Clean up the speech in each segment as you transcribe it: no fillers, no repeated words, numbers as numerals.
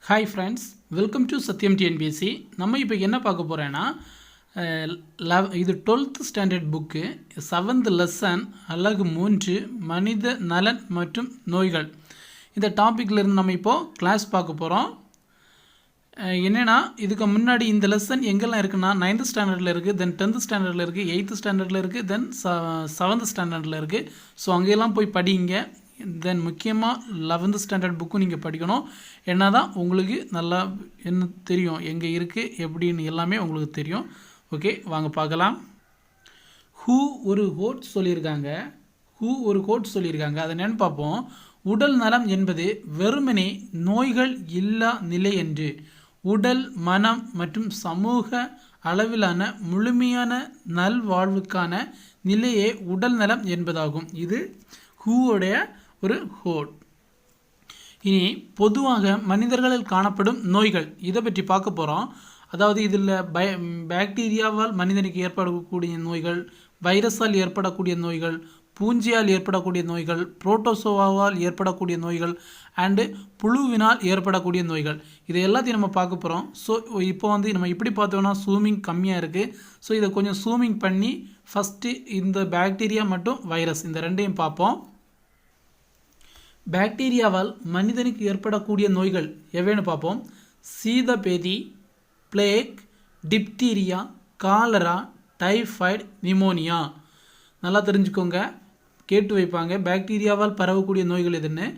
Hi friends, welcome to Sathyam TNPSC. நம்ம இப்போ என்ன பார்க்க போகிறேன்னா, இது 12th standard book 7th lesson அலகு 3 மனித நலன் மற்றும் நோய்கள். இந்த டாப்பிக்லேருந்து நம்ம இப்போது கிளாஸ் பார்க்க போகிறோம். என்னென்னா, இதுக்கு முன்னாடி இந்த லெசன் எங்கெல்லாம் இருக்குன்னா 9th ஸ்டாண்டர்டில் இருக்குது, தென் 10th ஸ்டாண்டர்டில் இருக்குது, 8th ஸ்டாண்டர்டில் இருக்குது, தென் 7th ஸ்டாண்டர்டில் இருக்குது. ஸோ அங்கெல்லாம் போய் படிங்க. தென் முக்கியமாக 11th ஸ்டாண்டர்ட் புக்கும் நீங்கள் படிக்கணும். என்ன தான் உங்களுக்கு நல்லா என்ன தெரியும், எங்கே இருக்குது எப்படின்னு எல்லாமே உங்களுக்கு தெரியும். ஓகே, வாங்க பார்க்கலாம். ஹூ ஒரு கோட் சொல்லியிருக்காங்க. அதை என்னென்னு பார்ப்போம். உடல் நலம் என்பது வெறுமனே நோய்கள் இல்லா நிலை என்று உடல், மனம் மற்றும் சமூக அளவிலான முழுமையான நல்வாழ்வுக்கான நிலையே உடல் நலம் என்பதாகும். இது ஹூவுடைய ஒரு கோட். இனி பொதுவாக மனிதர்களில் காணப்படும் நோய்கள் இதை பற்றி பார்க்க போகிறோம். அதாவது இதில் பாக்டீரியாவால் மனிதனுக்கு ஏற்படக்கூடிய நோய்கள், வைரஸால் ஏற்படக்கூடிய நோய்கள், பூஞ்சியால் ஏற்படக்கூடிய நோய்கள், புரோட்டோசோவாவால் ஏற்படக்கூடிய நோய்கள் அண்டு புழுவினால் ஏற்படக்கூடிய நோய்கள், இதை எல்லாத்தையும் நம்ம பார்க்க போகிறோம். ஸோ இப்போ நம்ம இப்படி பார்த்தோம்னா ஜூமிங் கம்மியாக இருக்குது. ஸோ இதை கொஞ்சம் ஜூமிங் பண்ணி ஃபஸ்ட்டு இந்த பாக்டீரியா மற்றும் வைரஸ் இந்த ரெண்டையும் பார்ப்போம். பாக்டீரியாவால் மனிதனுக்கு ஏற்படக்கூடிய நோய்கள் எவைன்னு பார்ப்போம். சீதபேதி, plague, diphtheria, cholera, typhoid, pneumonia. நல்லா தெரிஞ்சுக்கோங்க, கேட்டு வைப்பாங்க. பாக்டீரியாவால் பரவக்கூடிய நோய்கள் எதுன்னு.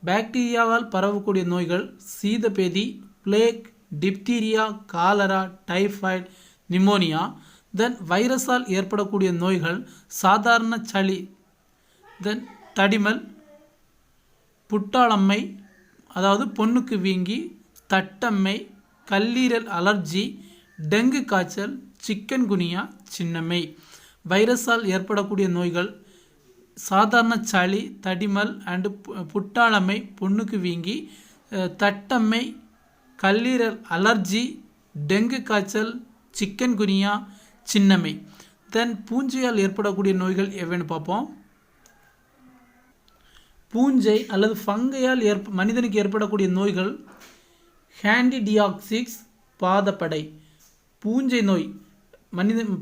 பாக்டீரியாவால் பரவக்கூடிய நோய்கள் சீதபேதி, plague, diphtheria, cholera, typhoid, pneumonia. Then வைரஸால் ஏற்படக்கூடிய நோய்கள் சாதாரண சளி, தென் தடிமல், புட்டாளம்மை அதாவது பொண்ணுக்கு வீங்கி, தட்டம்மை, கல்லீரல் அலர்ஜி, டெங்கு காய்ச்சல், சிக்கன் குனியா, சின்னம்மை. வைரஸால் ஏற்படக்கூடிய நோய்கள் சாதாரண சளி, தடிமல் அண்டு புட்டாளம்மை, பொண்ணுக்கு வீங்கி, தட்டம்மை, கல்லீரல் அலர்ஜி, டெங்கு காய்ச்சல், சிக்கன் குனியா, சின்னம்மை. தென் பூஞ்சையால் ஏற்படக்கூடிய நோய்கள் எவைன்னு பார்ப்போம். பூஞ்சை அல்லது ஃபங்கையால் மனிதனுக்கு ஏற்படக்கூடிய நோய்கள் ஹேண்டிடியாக்சிஸ், பாதப்படை. பூஞ்சை நோய்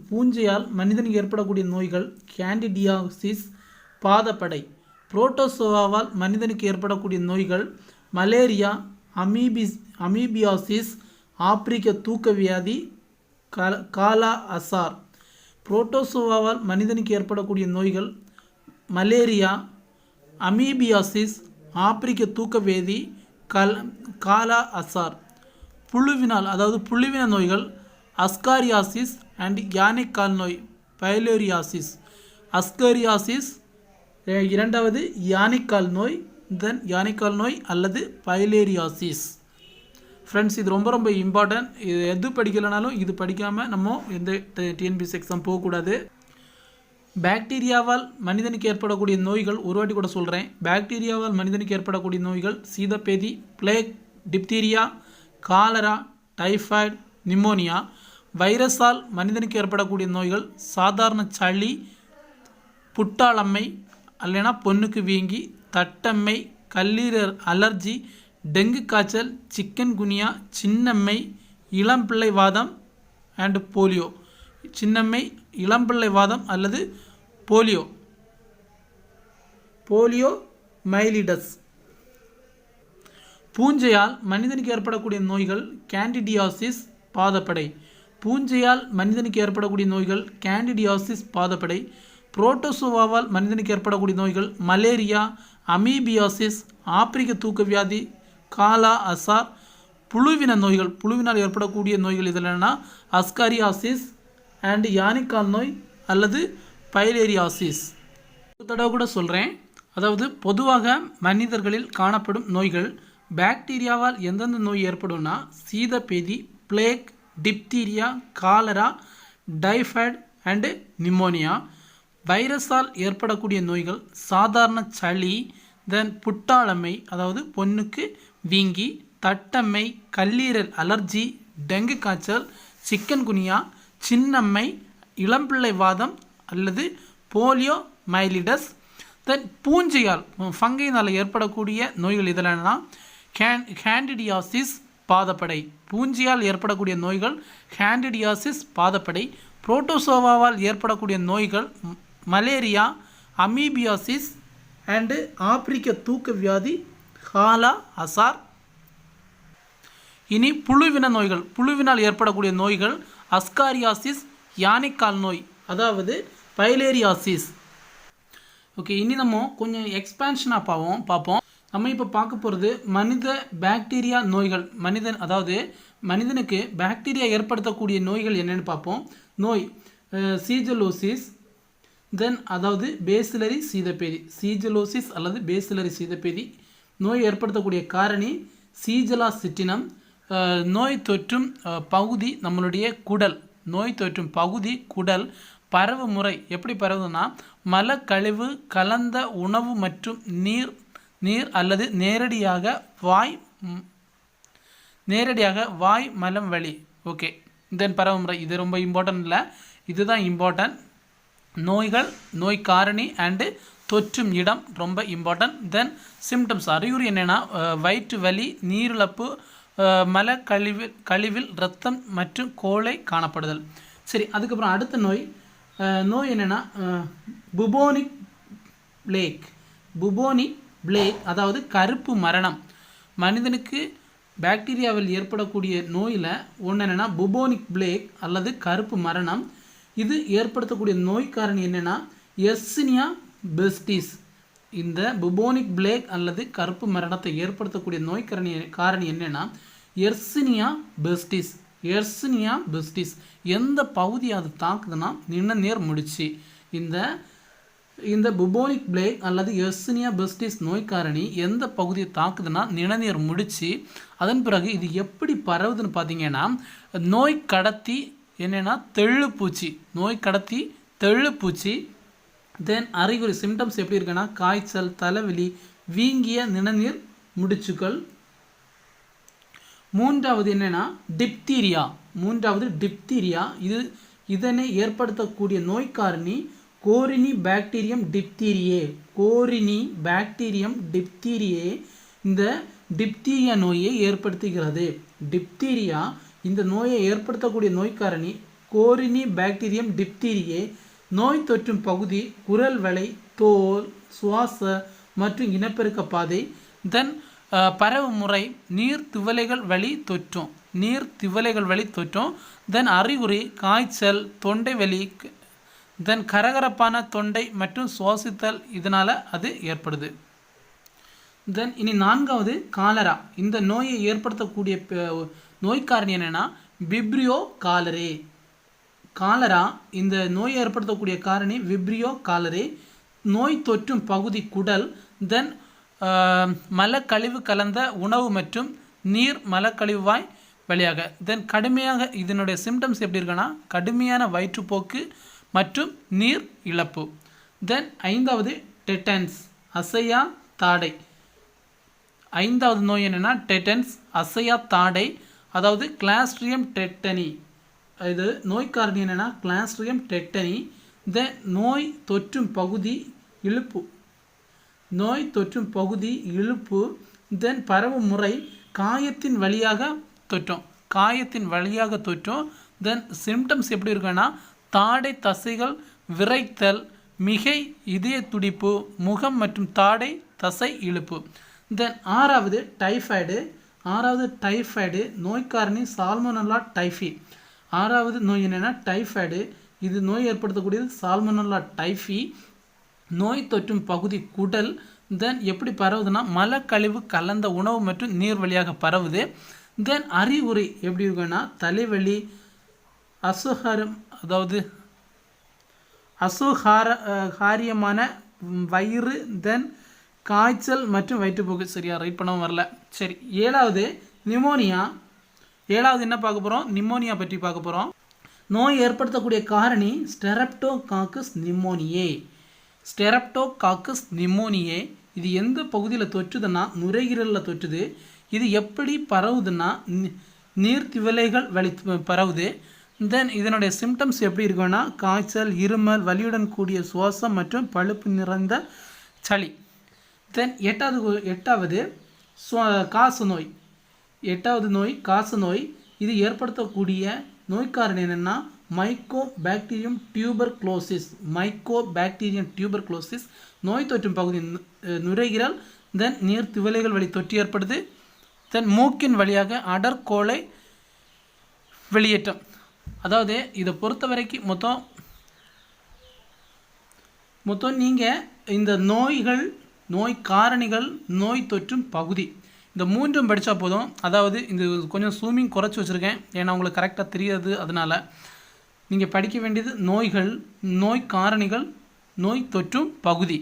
பூஞ்சையால் மனிதனுக்கு ஏற்படக்கூடிய நோய்கள் கேண்டிடியாக்சிஸ், பாதப்படை. புரோட்டோசோவாவால் மனிதனுக்கு ஏற்படக்கூடிய நோய்கள் மலேரியா, அமீபியாசிஸ், ஆப்பிரிக்க தூக்கவியாதி, காலா அசார். புரோட்டோசோவாவால் மனிதனுக்கு ஏற்படக்கூடிய நோய்கள் மலேரியா, அமீபியாசிஸ், ஆப்பிரிக்க தூக்கவேதி, காலா அசார். புழுவினால் அதாவது புழுவின நோய்கள் அஸ்காரியாசிஸ் அண்ட் யானைக்கால் நோய், பைலேரியாசிஸ். அஸ்காரியாசிஸ், இரண்டாவது யானைக்கால் நோய், தென் யானைக்கால் நோய் அல்லது பைலேரியாசிஸ். ஃப்ரெண்ட்ஸ், இது ரொம்ப ரொம்ப இம்பார்ட்டன்ட். இது எது படிக்கலைனாலும் இது படிக்காமல் நம்ம எந்த டிஎன்பிஎஸ்சி எக்ஸாம் போகக்கூடாது. பாக்டீரியாவால் மனிதனுக்கு ஏற்படக்கூடிய நோய்கள் ஒரு வாட்டி கூட சொல்கிறேன். பாக்டீரியாவால் மனிதனுக்கு ஏற்படக்கூடிய நோய்கள் சீதபேதி, plague, diphtheria, cholera, typhoid, pneumonia. வைரஸால் மனிதனுக்கு ஏற்படக்கூடிய நோய்கள் சாதாரண சளி, புட்டாளம்மை அல்லனா பொண்ணுக்கு வீங்கி, தட்டம்மை, கல்லீரல் அலர்ஜி, டெங்கு காய்ச்சல், சிக்கன் குனியா, சின்னம்மை, இளம்பிள்ளை வாதம் அண்டு போலியோ. சின்னம்மை, இளம்பிள்ளை வாதம் அல்லது போலியோ மைலிடஸ். பூஞ்சையால் மனிதனுக்கு ஏற்படக்கூடிய நோய்கள் கேண்டிடியாசிஸ், பாதப்படை. பூஞ்சையால் மனிதனுக்கு ஏற்படக்கூடிய நோய்கள் கேண்டிடியாசிஸ், பாதப்படை. புரோட்டோசோவாவால் மனிதனுக்கு ஏற்படக்கூடிய நோய்கள் மலேரியா, அமீபியாசிஸ், ஆப்பிரிக்க தூக்கவியாதி, காலா அசார். புழுவின நோய்கள் புழுவினால் ஏற்படக்கூடிய நோய்கள் இதில் என்னென்னா அஸ்காரியாசிஸ் அண்ட் யானைக்கால் நோய் அல்லது பைலேரியாசிஸ். ஒரு தடவை கூட சொல்கிறேன். அதாவது பொதுவாக மனிதர்களில் காணப்படும் நோய்கள் பாக்டீரியாவால் எந்தெந்த நோய் ஏற்படும்னா சீதபேதி, plague, diphtheria, cholera, typhoid and pneumonia. வைரஸால் ஏற்படக்கூடிய நோய்கள் சாதாரண சளி, தென் புட்டாளம்மை அதாவது பொண்ணுக்கு வீங்கி, தட்டம்மை, கல்லீரல் அலர்ஜி, டெங்கு காய்ச்சல், சிக்கன் குனியா, சின்னம்மை, இளம்பிள்ளை வாதம் அல்லது போலியோ மைலிடஸ். தென் பூஞ்சையால் ஃபங்கையினால் ஏற்படக்கூடிய நோய்கள் இதில் என்னென்னா கேண்டிடியாசிஸ், பாதப்படை. பூஞ்சியால் ஏற்படக்கூடிய நோய்கள் கேண்டிடியாசிஸ் பாதப்படை. புரோட்டோசோவாவால் ஏற்படக்கூடிய நோய்கள் மலேரியா, அமீபியாசிஸ் அண்டு ஆப்பிரிக்க தூக்க வியாதி, ஹாலா, அசார். இனி புழுவின நோய்கள். புழுவினால் ஏற்படக்கூடிய நோய்கள் அஸ்காரியாசிஸ், யானைக்கால் நோய் அதாவது பைலேரியாசிஸ். ஓகே, இனி நம்ம கொஞ்சம் எக்ஸ்பேன்ஷனாக பார்ப்போம். நம்ம இப்போ பார்க்க போகிறது மனித பாக்டீரியா நோய்கள். மனிதனுக்கு பாக்டீரியா ஏற்படுத்தக்கூடிய நோய்கள் என்னென்னு பார்ப்போம். நோய் சீஜலோசிஸ், தென் அதாவது பேசிலரி சீதப்பேதி. சீஜலோசிஸ் அல்லது பேசிலரி சீதப்பேதி. நோய் ஏற்படுத்தக்கூடிய காரணி சீஜலா சிட்டினம். நோய் தொற்றும் பகுதி நம்மளுடைய குடல். நோய் தொற்றும் பகுதி குடல். பரவு முறை எப்படி பரவுதுன்னா, மலக்கழிவு கலந்த உணவு மற்றும் நீர் அல்லது நேரடியாக வாய் மலம் வழி. ஓகே, தென் பரவு முறை இது ரொம்ப இம்பார்ட்டன்ட் இல்லை, இதுதான் இம்பார்ட்டன்ட். நோய்கள், நோய் காரணி அண்டு தொற்றும் இடம் ரொம்ப இம்பார்ட்டன்ட். தென் சிம்டம்ஸ், அறிகுறி என்னென்னா வயிற்று வலி, நீரிழப்பு, கழிவில் இரத்தம் மற்றும் கோழை காணப்படுதல். சரி, அதுக்கப்புறம் அடுத்த நோய் என்னென்னா புபோனிக் பிளேக் அதாவது கருப்பு மரணம். மனிதனுக்கு பாக்டீரியாவில் ஏற்படக்கூடிய நோயில் ஒன்று என்னென்னா புபோனிக் பிளேக் அல்லது கருப்பு மரணம். இது ஏற்படுத்தக்கூடிய நோய் காரணி என்னென்னா எர்சினியா பெஸ்டிஸ். இந்த புபோனிக் பிளேக் அல்லது கருப்பு மரணத்தை ஏற்படுத்தக்கூடிய நோய் காரணி என்னென்னா எர்சினியா பெஸ்டிஸ். எந்த பகுதி அது தாக்குதுன்னா நிணநீர் முடிச்சு. இந்த புபோனிக் பிளேக் அல்லது எர்சினியா பெஸ்டிஸ் நோய் காரணி எந்த பகுதியை தாக்குதுன்னா நிணநீர் முடிச்சு. அதன் பிறகு இது எப்படி பரவுதுன்னு பார்த்தீங்கன்னா நோய் கடத்தி என்னென்னா தெள்ளுப்பூச்சி. தென் அறிகுறி சிம்டம்ஸ் எப்படி இருக்குன்னா காய்ச்சல், தலைவலி, வீங்கிய நிணநீர் முடிச்சுக்கள். மூன்றாவது என்னென்னா டிப்தீரியா. இதனை ஏற்படுத்தக்கூடிய நோய் காரணி கோரினி பாக்டீரியம் டிப்தீரியே. இந்த டிப்தீரியா நோயை ஏற்படுத்துகிறது. டிப்தீரியா இந்த நோயை ஏற்படுத்தக்கூடிய நோய் காரணி கோரினி பாக்டீரியம் டிப்தீரியே. நோய் தொற்றும் பகுதி குரல் வளை, தோல், சுவாச மற்றும் இனப்பெருக்க பாதை. தென் பரவு முறை நீர்த்திவலைகள் வழி தொற்றும். தென் அறிகுறி காய்ச்சல், தொண்டை வலி, தென் கரகரப்பான தொண்டை மற்றும் சுவாசித்தல். இதனால் அது ஏற்படுது. தென் இனி நான்காவது காலரா. இந்த நோயை ஏற்படுத்தக்கூடிய நோய் காரணி என்னென்னா விப்ரியோ காலரா. இந்த நோயை ஏற்படுத்தக்கூடிய காரணி விப்ரியோ காலரே. நோய் தொற்றும் பகுதி குடல். தென் மலக்கழிவு கலந்த உணவு மற்றும் நீர் மலக்கழிவாய் வழியாக. தென் கடுமையாக இதனுடைய சிம்டம்ஸ் எப்படி இருக்குன்னா கடுமையான வயிற்றுப்போக்கு மற்றும் நீர் இழப்பு. தென் ஐந்தாவது டெட்டன்ஸ், அசையா தாடை. ஐந்தாவது நோய் என்னென்னா டெட்டன்ஸ், அசையா தாடை, அதாவது கிளாஸ்ட்ரியம் டெட்டனி. இது நோய் காரணி என்னென்னா கிளாஸ்ட்ரியம் டெட்டனி. தென் நோய் தொற்றும் பகுதி இழுப்பு. தென் பரவு முறை காயத்தின் வழியாக தொற்றும். தென் சிம்டம்ஸ் எப்படி இருக்குன்னா தாடை தசைகள் விரைத்தல், மிகை இதய துடிப்பு, முகம் மற்றும் தாடை தசை இழுப்பு. தென் ஆறாவது டைஃபாய்டு. நோய் காரணி சால்மோனெல்லா டைஃபி. ஆறாவது நோய் என்னென்னா டைஃபாய்டு. இது நோய் ஏற்படுத்தக்கூடியது சால்மோனெல்லா டைஃபி. நோய் தொற்றும் பகுதி குடல். தென் எப்படி பரவுதுன்னா மலக்கழிவு கலந்த உணவு மற்றும் நீர் வழியாக பரவுது. தென் அறிகுறி எப்படி இருக்குன்னா தலைவலி, அசுகாரியமான வயிறு, தென் காய்ச்சல் மற்றும் வயிற்றுப்போக்கு. சரியா ரைட் பண்ணவும் வரல. சரி, ஏழாவது நிமோனியா. என்ன பார்க்க போகிறோம்? நிமோனியா பற்றி பார்க்க போகிறோம். நோய் ஏற்படுத்தக்கூடிய காரணி ஸ்டெரப்டோகாக்கஸ் நிமோனியே. இது எந்த பகுதியில் தொற்றுதுன்னா நுரையீரலில் தொற்றுது. இது எப்படி பரவுதுன்னா நீர்த்திவலைகள் வழி பரவுது. தென் இதனுடைய சிம்டம்ஸ் எப்படி இருக்குன்னா காய்ச்சல், இருமல், வலியுடன் கூடிய சுவாசம் மற்றும் பழுப்பு நிறைந்த சளி. தென் எட்டாவது காச நோய். எட்டாவது நோய் காச நோய். இது ஏற்படுத்தக்கூடிய நோய்க்காரன் என்னென்னா மைக்கோபாக்டீரியம் டியூபர்குலோசிஸ். மைக்கோபாக்டீரியம் டியூபர்குலோசிஸ் நோய் தொற்றும் பகுதி நுரையீரல், தென் நீர் திவலைகள் வழி தொற்று ஏற்படுது. தென் மூக்கின் வழியாக அடர்கோளை வெளியேற்றம். அதாவது இதை பொறுத்த வரைக்கும் மொத்தம் நீங்கள் இந்த நோய்கள், நோய் காரணிகள், நோய் தொற்றும் பகுதி, இந்த மூன்றும் படித்தா போதும். அதாவது இது கொஞ்சம் ஜூமிங் குறைச்சி வச்சுருக்கேன், ஏன்னா உங்களுக்கு கரெக்டாக தெரியாது. அதனால் நீங்கள் படிக்க வேண்டியது நோய்கள், நோய் காரணிகள், நோய் தொற்றும் பகுதி.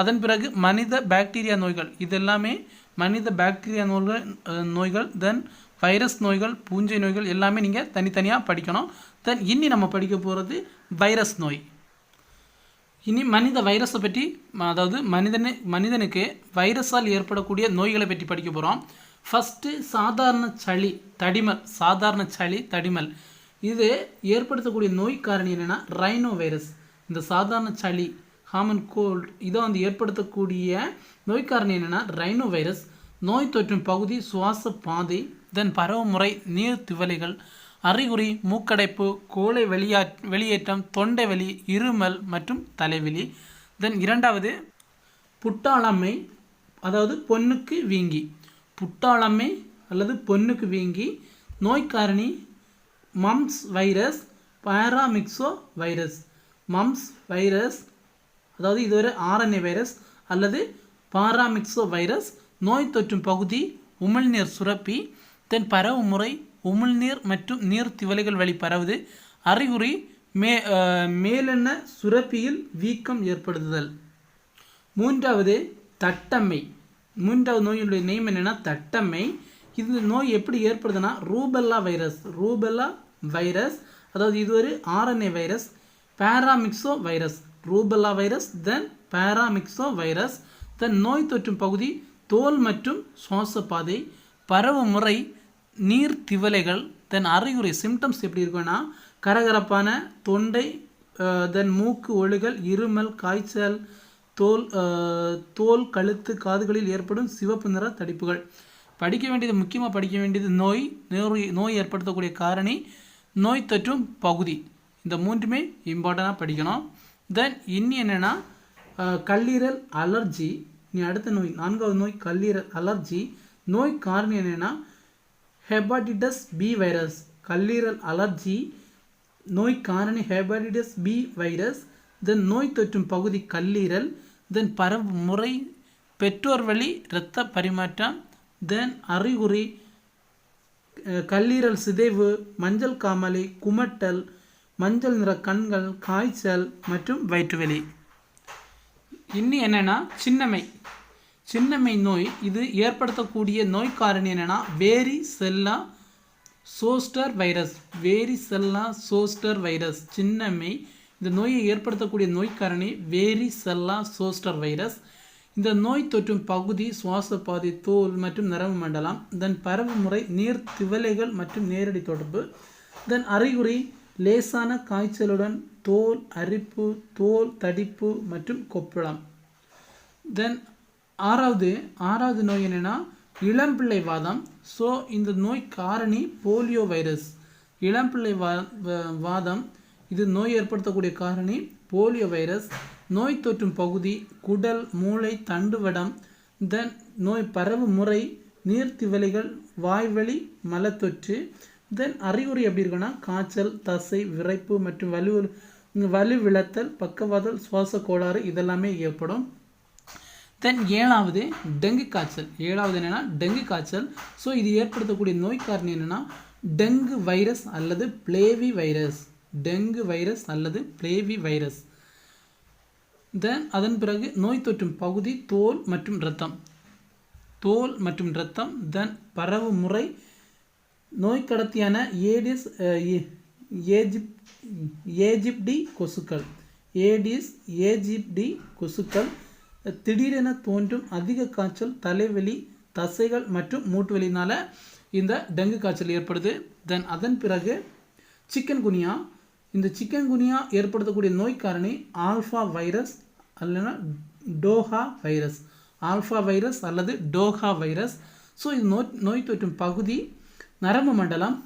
அதன் பிறகு மனித பாக்டீரியா நோய்கள், இதெல்லாமே மனித பாக்டீரியா நோய்கள், தென் வைரஸ் நோய்கள், பூஞ்சை நோய்கள் எல்லாமே நீங்கள் தனித்தனியாக படிக்கணும். தென் இனி நம்ம படிக்க போகிறது வைரஸ் நோய். இனி மனித வைரஸை பற்றி, அதாவது மனிதனுக்கு வைரஸால் ஏற்படக்கூடிய நோய்களை பற்றி படிக்க போகிறோம். ஃபஸ்ட்டு சாதாரண சளி தடிமல். இது ஏற்படுத்தக்கூடிய நோய் காரணி என்னென்னா ரைனோ வைரஸ். இந்த சாதாரண சளி, காமன் கோல்டு, இதை வந்து ஏற்படுத்தக்கூடிய நோய் காரணி என்னென்னா ரைனோ வைரஸ். நோய் தொற்றும் பகுதி சுவாச பாதை, தென் பரவுமுறை நீர் திவலைகள், அறிகுறி மூக்கடைப்பு, கோழை வெளியேற்றம், தொண்டை வலி, இருமல் மற்றும் தலைவலி. தென் இரண்டாவது புட்டாளம்மை, அதாவது பொண்ணுக்கு வீங்கி. புட்டாளம்மை அல்லது பொண்ணுக்கு வீங்கி நோய்க்காரணி mumps virus, paramyxovirus. Mumps virus, அதாவது இது ஒரு RNA வைரஸ் அல்லது பாராமிக்சோ வைரஸ். நோய் தொற்றும் பகுதி உமிழ்நீர் சுரப்பி, தென் பரவு முறை உமிழ்நீர் மற்றும் நீர் திவலைகள் வழி பரவுது. அறிகுறி மேலெண்ண சுரப்பியில் வீக்கம் ஏற்படுத்துதல். மூன்றாவது தட்டம்மை. மூன்றாவது நோயுடைய நேம் என்னென்னா தட்டம்மை. இந்த நோய் எப்படி ஏற்படுதுன்னா ரூபெல்லா வைரஸ், அதாவது இது ஒரு RNA virus. Paramyxovirus, rubella virus, then paramyxovirus. Then நோய் தொற்றும் பகுதி தோல் மற்றும் சுவாச பாதை, பரவு முறை நீர் திவலைகள். தென் அறிகுறி சிம்டம்ஸ் எப்படி இருக்குன்னா கரகரப்பான தொண்டை, தென் மூக்கு ஒழுகல், இருமல், காய்ச்சல், தோல் கழுத்து காதுகளில் ஏற்படும் சிவப்பு நிற தடிப்புகள். முக்கியமாக படிக்க வேண்டியது நோய் ஏற்படுத்தக்கூடிய காரணி, நோய் தொற்றும் பகுதி. இந்த மூன்றுமே இம்பார்ட்டண்டாக படிக்கணும். தென் இன்னி என்னென்னா கல்லீரல் அலர்ஜி. இனி அடுத்த நோய், நான்காவது நோய் கல்லீரல் அலர்ஜி. நோய் காரணி என்னென்னா ஹெப்பாட்டிட்டஸ் பி வைரஸ். கல்லீரல் அலர்ஜி நோய் காரணி ஹெப்பாட்டிட்டஸ் பி வைரஸ். தென் நோய் தொற்றும் பகுதி கல்லீரல். தென் பரவு முறை பெற்றோர் வழி இரத்த பரிமாற்றம். தென் அறிகுறி கல்லீரல் சிதைவு, மஞ்சள் காமாலை, குமட்டல், மஞ்சள் நிற கண்கள், காய்ச்சல் மற்றும் வயிற்றுவலி. இன்னி என்னென்னா சின்னம்மை நோய். இது ஏற்படுத்தக்கூடிய நோய் காரணி என்னென்னா வேரிசெல்லா சோஸ்டர் வைரஸ். சின்னம்மை இந்த நோயை ஏற்படுத்தக்கூடிய நோய் காரணி வேரிசெல்லா சோஸ்டர் வைரஸ். இந்த நோய் தொற்றும் பகுதி சுவாச பாதை, தோல் மற்றும் நரம்பு மண்டலம். தென் பரவு முறை நீர் திவலைகள் மற்றும் நேரடி தொடர்பு. தென் அறிகுறி லேசான காய்ச்சலுடன் தோல் அரிப்பு, தோல் தடிப்பு மற்றும் கொப்பளம். தென் ஆறாவது நோய் என்னென்னா இளம்பிள்ளை வாதம். ஸோ இந்த நோய் காரணி போலியோ வைரஸ். இளம்பிள்ளை வாதம், இது நோய் ஏற்படுத்தக்கூடிய காரணி போலியோ வைரஸ். நோய் தொற்றும் பகுதி குடல், மூளை, தண்டுவடம். தென் நோய் பரவு முறை நீர்த்திவலைகள், வாய்வழி மலத்தொற்று. தென் அறிகுறி எப்படி இருக்குன்னா காய்ச்சல், தசை விரைப்பு மற்றும் வலுவிழத்தல், பக்கவாதல், சுவாச கோளாறு இதெல்லாமே ஏற்படும். தென் ஏழாவது டெங்கு காய்ச்சல். ஸோ இது ஏற்படுத்தக்கூடிய நோய் காரணம் என்னென்னா டெங்கு வைரஸ் அல்லது பிளேவி வைரஸ். தென் அதன் பிறகு நோய் தொற்றும் பகுதி தோல் மற்றும் இரத்தம். தென் பரவு முறை நோய் கடத்தியான ஏஜிப்டி கொசுக்கள். திடீரென தோன்றும் அதிக காய்ச்சல், தலைவலி, தசைகள் மற்றும் மூட்டுவலினால் இந்த டெங்கு காய்ச்சல் ஏற்படுது. தென் அதன் பிறகு சிக்கன்குனியா. இந்த சிக்கன்குனியா ஏற்படுத்தக்கூடிய நோய் காரணி ஆல்ஃபா வைரஸ் அல்லது டோஹா வைரஸ். ஸோ இது நோய் தொற்றும் பகுதி நரம்பு மண்டலம்.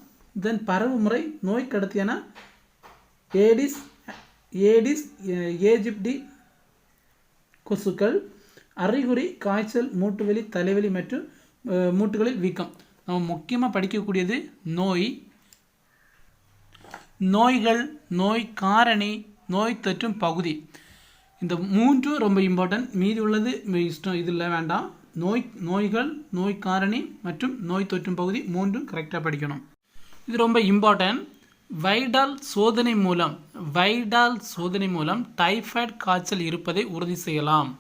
தென் பரவு முறை நோய் கடத்தியான ஏடிஸ் ஏஜிப்டி கொசுக்கள். அறிகுறி காய்ச்சல், மூட்டுவலி, தலைவலி மற்றும் மூட்டுகளில் வீக்கம். நம்ம முக்கியமாக படிக்கக்கூடியது நோய்கள், நோய் காரணி, நோய் தொற்றும் பகுதி. இந்த மூன்றும் ரொம்ப இம்பார்ட்டன்ட். மீதி உள்ளது இஷ்டம், இதில் வேண்டாம். நோய்கள், நோய் காரணி மற்றும் நோய் தொற்றும் பகுதி மூன்றும் கரெக்டாக படிக்கணும். இது ரொம்ப இம்பார்ட்டன்ட். வைடால் சோதனை மூலம் டைஃபாய்டு காய்ச்சல் இருப்பதை உறுதி செய்யலாம்.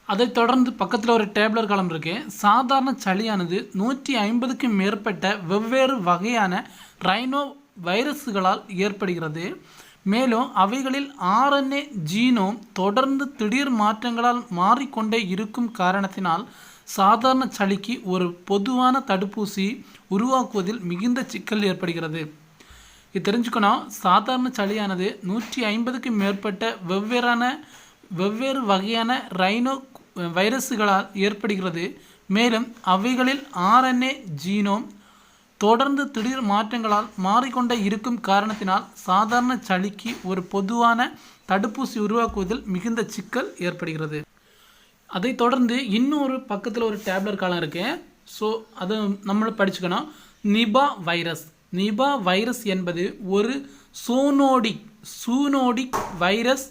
அதை தொடர்ந்து பக்கத்தில் ஒரு டேப்லர் காலம் இருக்கு. சாதாரண சளியானது 150க்கும் மேற்பட்ட வெவ்வேறு வகையான ரைனோ வைரஸ்களால் ஏற்படுகிறது. மேலும் அவைகளில் RNA ஜீனோம் தொடர்ந்து திடீர் மாற்றங்களால் மாறிக்கொண்டே இருக்கும் காரணத்தினால் சாதாரண சளிக்கு ஒரு பொதுவான தடுப்பூசி உருவாக்குவதில் மிகுந்த சிக்கல் ஏற்படுகிறது. இது தெரிஞ்சுக்கணும். சாதாரண சளியானது 150க்கும் மேற்பட்ட வெவ்வேறு வகையான ரைனோ வைரஸ்களால் ஏற்படுகிறது. மேலும் அவைகளில் RNA ஜீனோம் தொடர்ந்து திடீர் மாற்றங்களால் மாறிக்கொண்டே இருக்கும் காரணத்தினால் சாதாரண சளிக்கு ஒரு பொதுவான தடுப்பூசி உருவாக்குவதில் மிகுந்த சிக்கல் ஏற்படுகிறது. அதை தொடர்ந்து இன்னொரு பக்கத்தில் ஒரு டேப்லர் காலம் இருக்கு. ஸோ அதை நம்மளும் படிச்சுக்கணும். நிபா வைரஸ் என்பது ஒரு சூனோடிக் வைரஸ்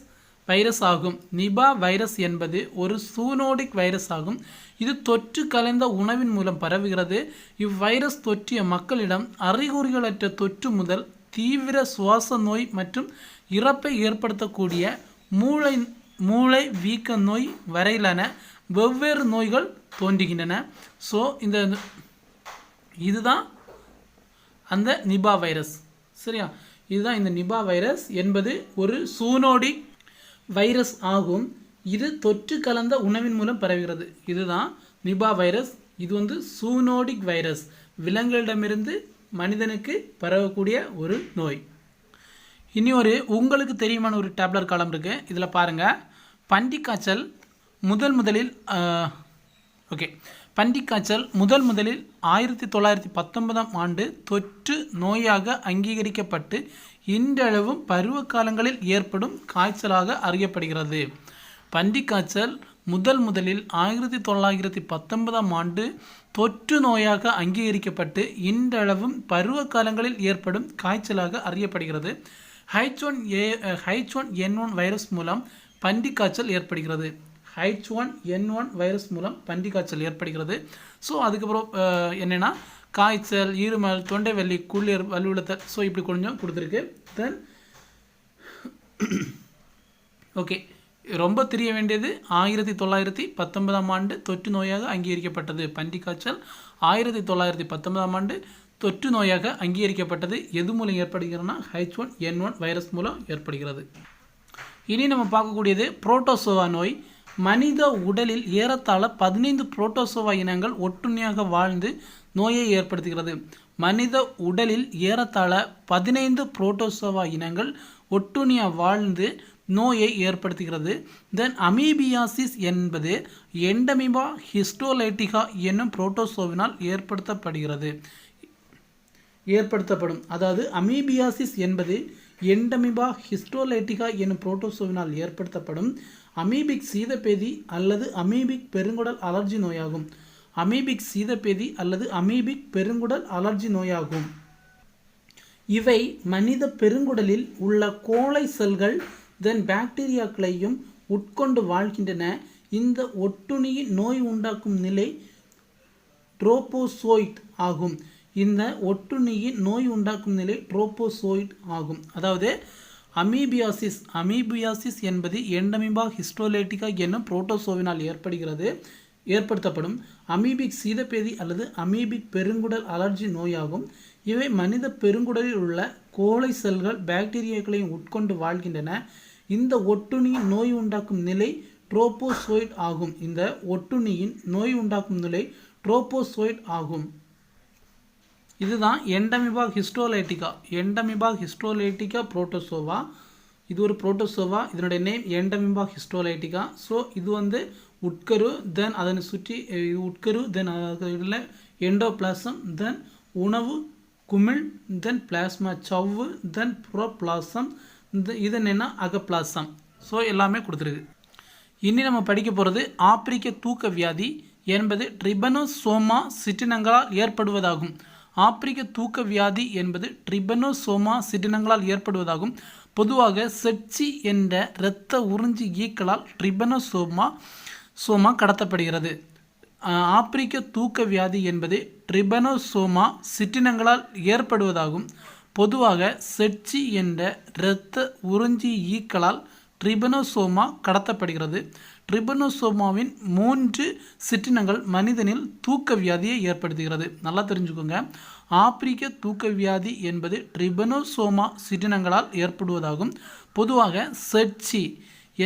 ஆகும். நிபா வைரஸ் என்பது ஒரு சூனோடிக் வைரஸ் ஆகும். இது தொற்று கலந்த உணவின் மூலம் பரவுகிறது. இவ்வைரஸ் தொற்றிய மக்களிடம் அறிகுறிகளற்ற தொற்று முதல் தீவிர சுவாச நோய் மற்றும் இறப்பை ஏற்படுத்தக்கூடிய மூளை வீக்க நோய் வரையிலான வெவ்வேறு நோய்கள் தோன்றுகின்றன. ஸோ இதுதான் அந்த நிபா வைரஸ். சரியா? இதுதான் இந்த நிபா வைரஸ் என்பது ஒரு சூனோடிக் வைரஸ் ஆகும். இது தொற்று கலந்த உணவின் மூலம் பரவுகிறது. இதுதான் நிபா வைரஸ். இது சூனோடிக் வைரஸ், விலங்குகளிடமிருந்து மனிதனுக்கு பரவக்கூடிய ஒரு நோய். இனி உங்களுக்கு தெரியுமான ஒரு டேப்லர் காலம் இருக்குது. இதில் பாருங்கள். பன்றிக்காய்ச்சல் முதலில் 1919ஆம் ஆண்டு தொற்று நோயாக அங்கீகரிக்கப்பட்டு இன்றளவும் பருவ காலங்களில் ஏற்படும் காய்ச்சலாக அறியப்படுகிறது. பன்றிக்காய்ச்சல் முதலில் 1919ஆம் ஆண்டு தொற்று நோயாக அங்கீகரிக்கப்பட்டு இன்றளவும் பருவ காலங்களில் ஏற்படும் காய்ச்சலாக அறியப்படுகிறது. H1N1 வைரஸ் மூலம் பன்றிக்காய்ச்சல் ஏற்படுகிறது. H1N1 வைரஸ் மூலம் பன்றிக்காய்ச்சல் ஏற்படுகிறது. ஸோ அதுக்கப்புறம் என்னென்னா காய்ச்சல், இருமல், தொண்டை வலி, குளிர், வலுவிழத்தல். ஸோ இப்படி கொஞ்சம் கொடுத்துருக்கு. தென் ஓகே, ரொம்ப தெரிய வேண்டியது 1919ஆம் ஆண்டு தொற்று நோயாக அங்கீகரிக்கப்பட்டது பன்றிக்காய்ச்சல். 1919ஆம் ஆண்டு தொற்று நோயாக அங்கீகரிக்கப்பட்டது எது மூலம் ஏற்படுகிறதுனா H1N1 வைரஸ் மூலம் ஏற்படுகிறது. இனி நம்ம பார்க்கக்கூடியது புரோட்டோசோவா நோய். மனித உடலில் ஏறத்தாழ 15 புரோட்டோசோவா இனங்கள் ஒட்டுண்ணியாக வாழ்ந்து நோயை ஏற்படுத்துகிறது. மனித உடலில் ஏறத்தாழ 15 புரோட்டோசோவா இனங்கள் ஒட்டுண்ணியாக வாழ்ந்து நோயை ஏற்படுத்துகிறது. தென் அமீபியாசிஸ் என்பது எண்டமிபா ஹிஸ்டோலைட்டிகா என்னும் புரோட்டோசோவினால் ஏற்படுத்தப்படும். அதாவது அமீபியாசிஸ் என்பது எண்டமிபா ஹிஸ்டோலைட்டிகா என்னும் புரோட்டோசோவினால் ஏற்படுத்தப்படும் அமீபிக் சீதப்பேதி அல்லது அமீபிக் பெருங்குடல் அலர்ஜி நோயாகும். அமீபிக் சீதப்பேதி அல்லது அமீபிக் பெருங்குடல் அலர்ஜி நோயாகும். இவை மனித பெருங்குடலில் உள்ள கோழை செல்கள் தென் பாக்டீரியாக்களையும் உட்கொண்டு வாழ்கின்றன. இந்த ஒட்டுண்ணியின் நோய் உண்டாக்கும் நிலை ட்ரோபோசோயிட் ஆகும். இந்த ஒட்டுண்ணியின் நோய் உண்டாக்கும் நிலை ட்ரோபோசோயிட் ஆகும். அதாவது அமீபியாசிஸ் என்பது எண்டமிபா ஹிஸ்டோலைட்டிகா என்னும் புரோட்டோசோவினால் ஏற்படுத்தப்படும் அமீபிக் சீதப்பேதி அல்லது அமீபிக் பெருங்குடல் அலர்ஜி நோயாகும். இவை மனித பெருங்குடலில் உள்ள கோழை செல்கள் பாக்டீரியாக்களையும் உட்கொண்டு வாழ்கின்றன. இந்த ஒட்டுண்ணியின் நோய் உண்டாக்கும் நிலை ட்ரோபோசோயிட் ஆகும். இந்த ஒட்டுண்ணியின் நோய் உண்டாக்கும் நிலை ட்ரோபோசோயிட் ஆகும். இதுதான் எண்டமிபா ஹிஸ்டோலைட்டிகா புரோட்டோசோவா. இது ஒரு புரோட்டோசோவா. இதனுடைய நேம் எண்டமிபா ஹிஸ்டோலைட்டிகா. ஸோ இது உட்கரு, தென் அதனை சுற்றி உட்கரு, தென் அதில் எண்டோபிளாசம், தென் உணவு குமிழ், தென் பிளாஸ்மா சவ்வு, தென் புரோபிளாசம், இது என்னென்னா அகப்பிளாசம். ஸோ எல்லாமே கொடுத்துருக்கு. இனி நம்ம படிக்க போகிறது ஆப்பிரிக்க தூக்க வியாதி என்பது ட்ரிபனோசோமா சிற்றினங்களால் ஏற்படுவதாகும். ஆப்பிரிக்க தூக்க வியாதி என்பது ட்ரிபனோசோமா சிற்றினங்களால் ஏற்படுவதாகும். பொதுவாக செட்சி என்ற இரத்த உறிஞ்சி ஈக்களால் ட்ரிபனோசோமா கடத்தப்படுகிறது. ஆப்பிரிக்க தூக்க வியாதி என்பது ட்ரிபனோசோமா சிற்றினங்களால் ஏற்படுவதாகும். பொதுவாக செட்சி என்ற இரத்த உறிஞ்சி ஈக்களால் ட்ரிபனோசோமா கடத்தப்படுகிறது. ட்ரிபனோசோமாவின் 3 சிற்றினங்கள் மனிதனில் தூக்க வியாதியை ஏற்படுத்துகிறது. நல்லா தெரிஞ்சுக்கோங்க. ஆப்பிரிக்க தூக்க வியாதி என்பது ட்ரிபனோசோமா சிற்றினங்களால் ஏற்படுவதாகும். பொதுவாக செட்சி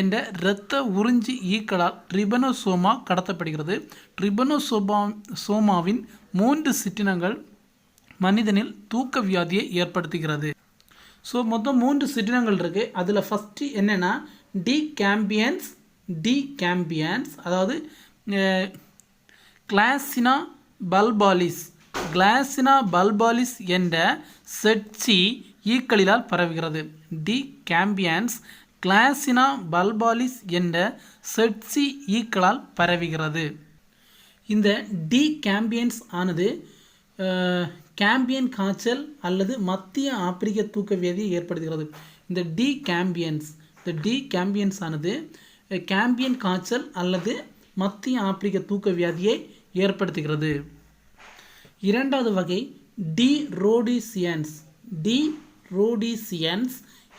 என்ற இரத்த உறிஞ்சி ஈக்களால் ட்ரிபனோசோமா கடத்தப்படுகிறது. ட்ரிபனோசோமாவின் 3 சிற்றினங்கள் மனிதனில் தூக்க வியாதியை ஏற்படுத்துகிறது. ஸோ மொத்தம் 3 சிற்றினங்கள் இருக்குது. அதில் ஃபஸ்ட்டு என்னென்னா டிகேம்பியன்ஸ், அதாவது கிளாசினா பல்பாலிஸ் என்ற செட்சி ஈக்களிலால் பரவுகிறது. டிகேம்பியன்ஸ் கிளாசினா பல்பாலிஸ் என்ற செட்சி ஈக்களால் பரவுகிறது. இந்த டிகேம்பியன்ஸ் ஆனது கேம்பியன் காய்ச்சல் அல்லது மத்திய ஆப்பிரிக்க தூக்க வியாதியை ஏற்படுத்துகிறது. இந்த டிகேம்பியன்ஸ் ஆனது கேம்பியன் காய்ச்சல் அல்லது மத்திய ஆப்பிரிக்க தூக்க வியாதியை ஏற்படுத்துகிறது. இரண்டாவது வகை டிரோடிசியன்ஸ்.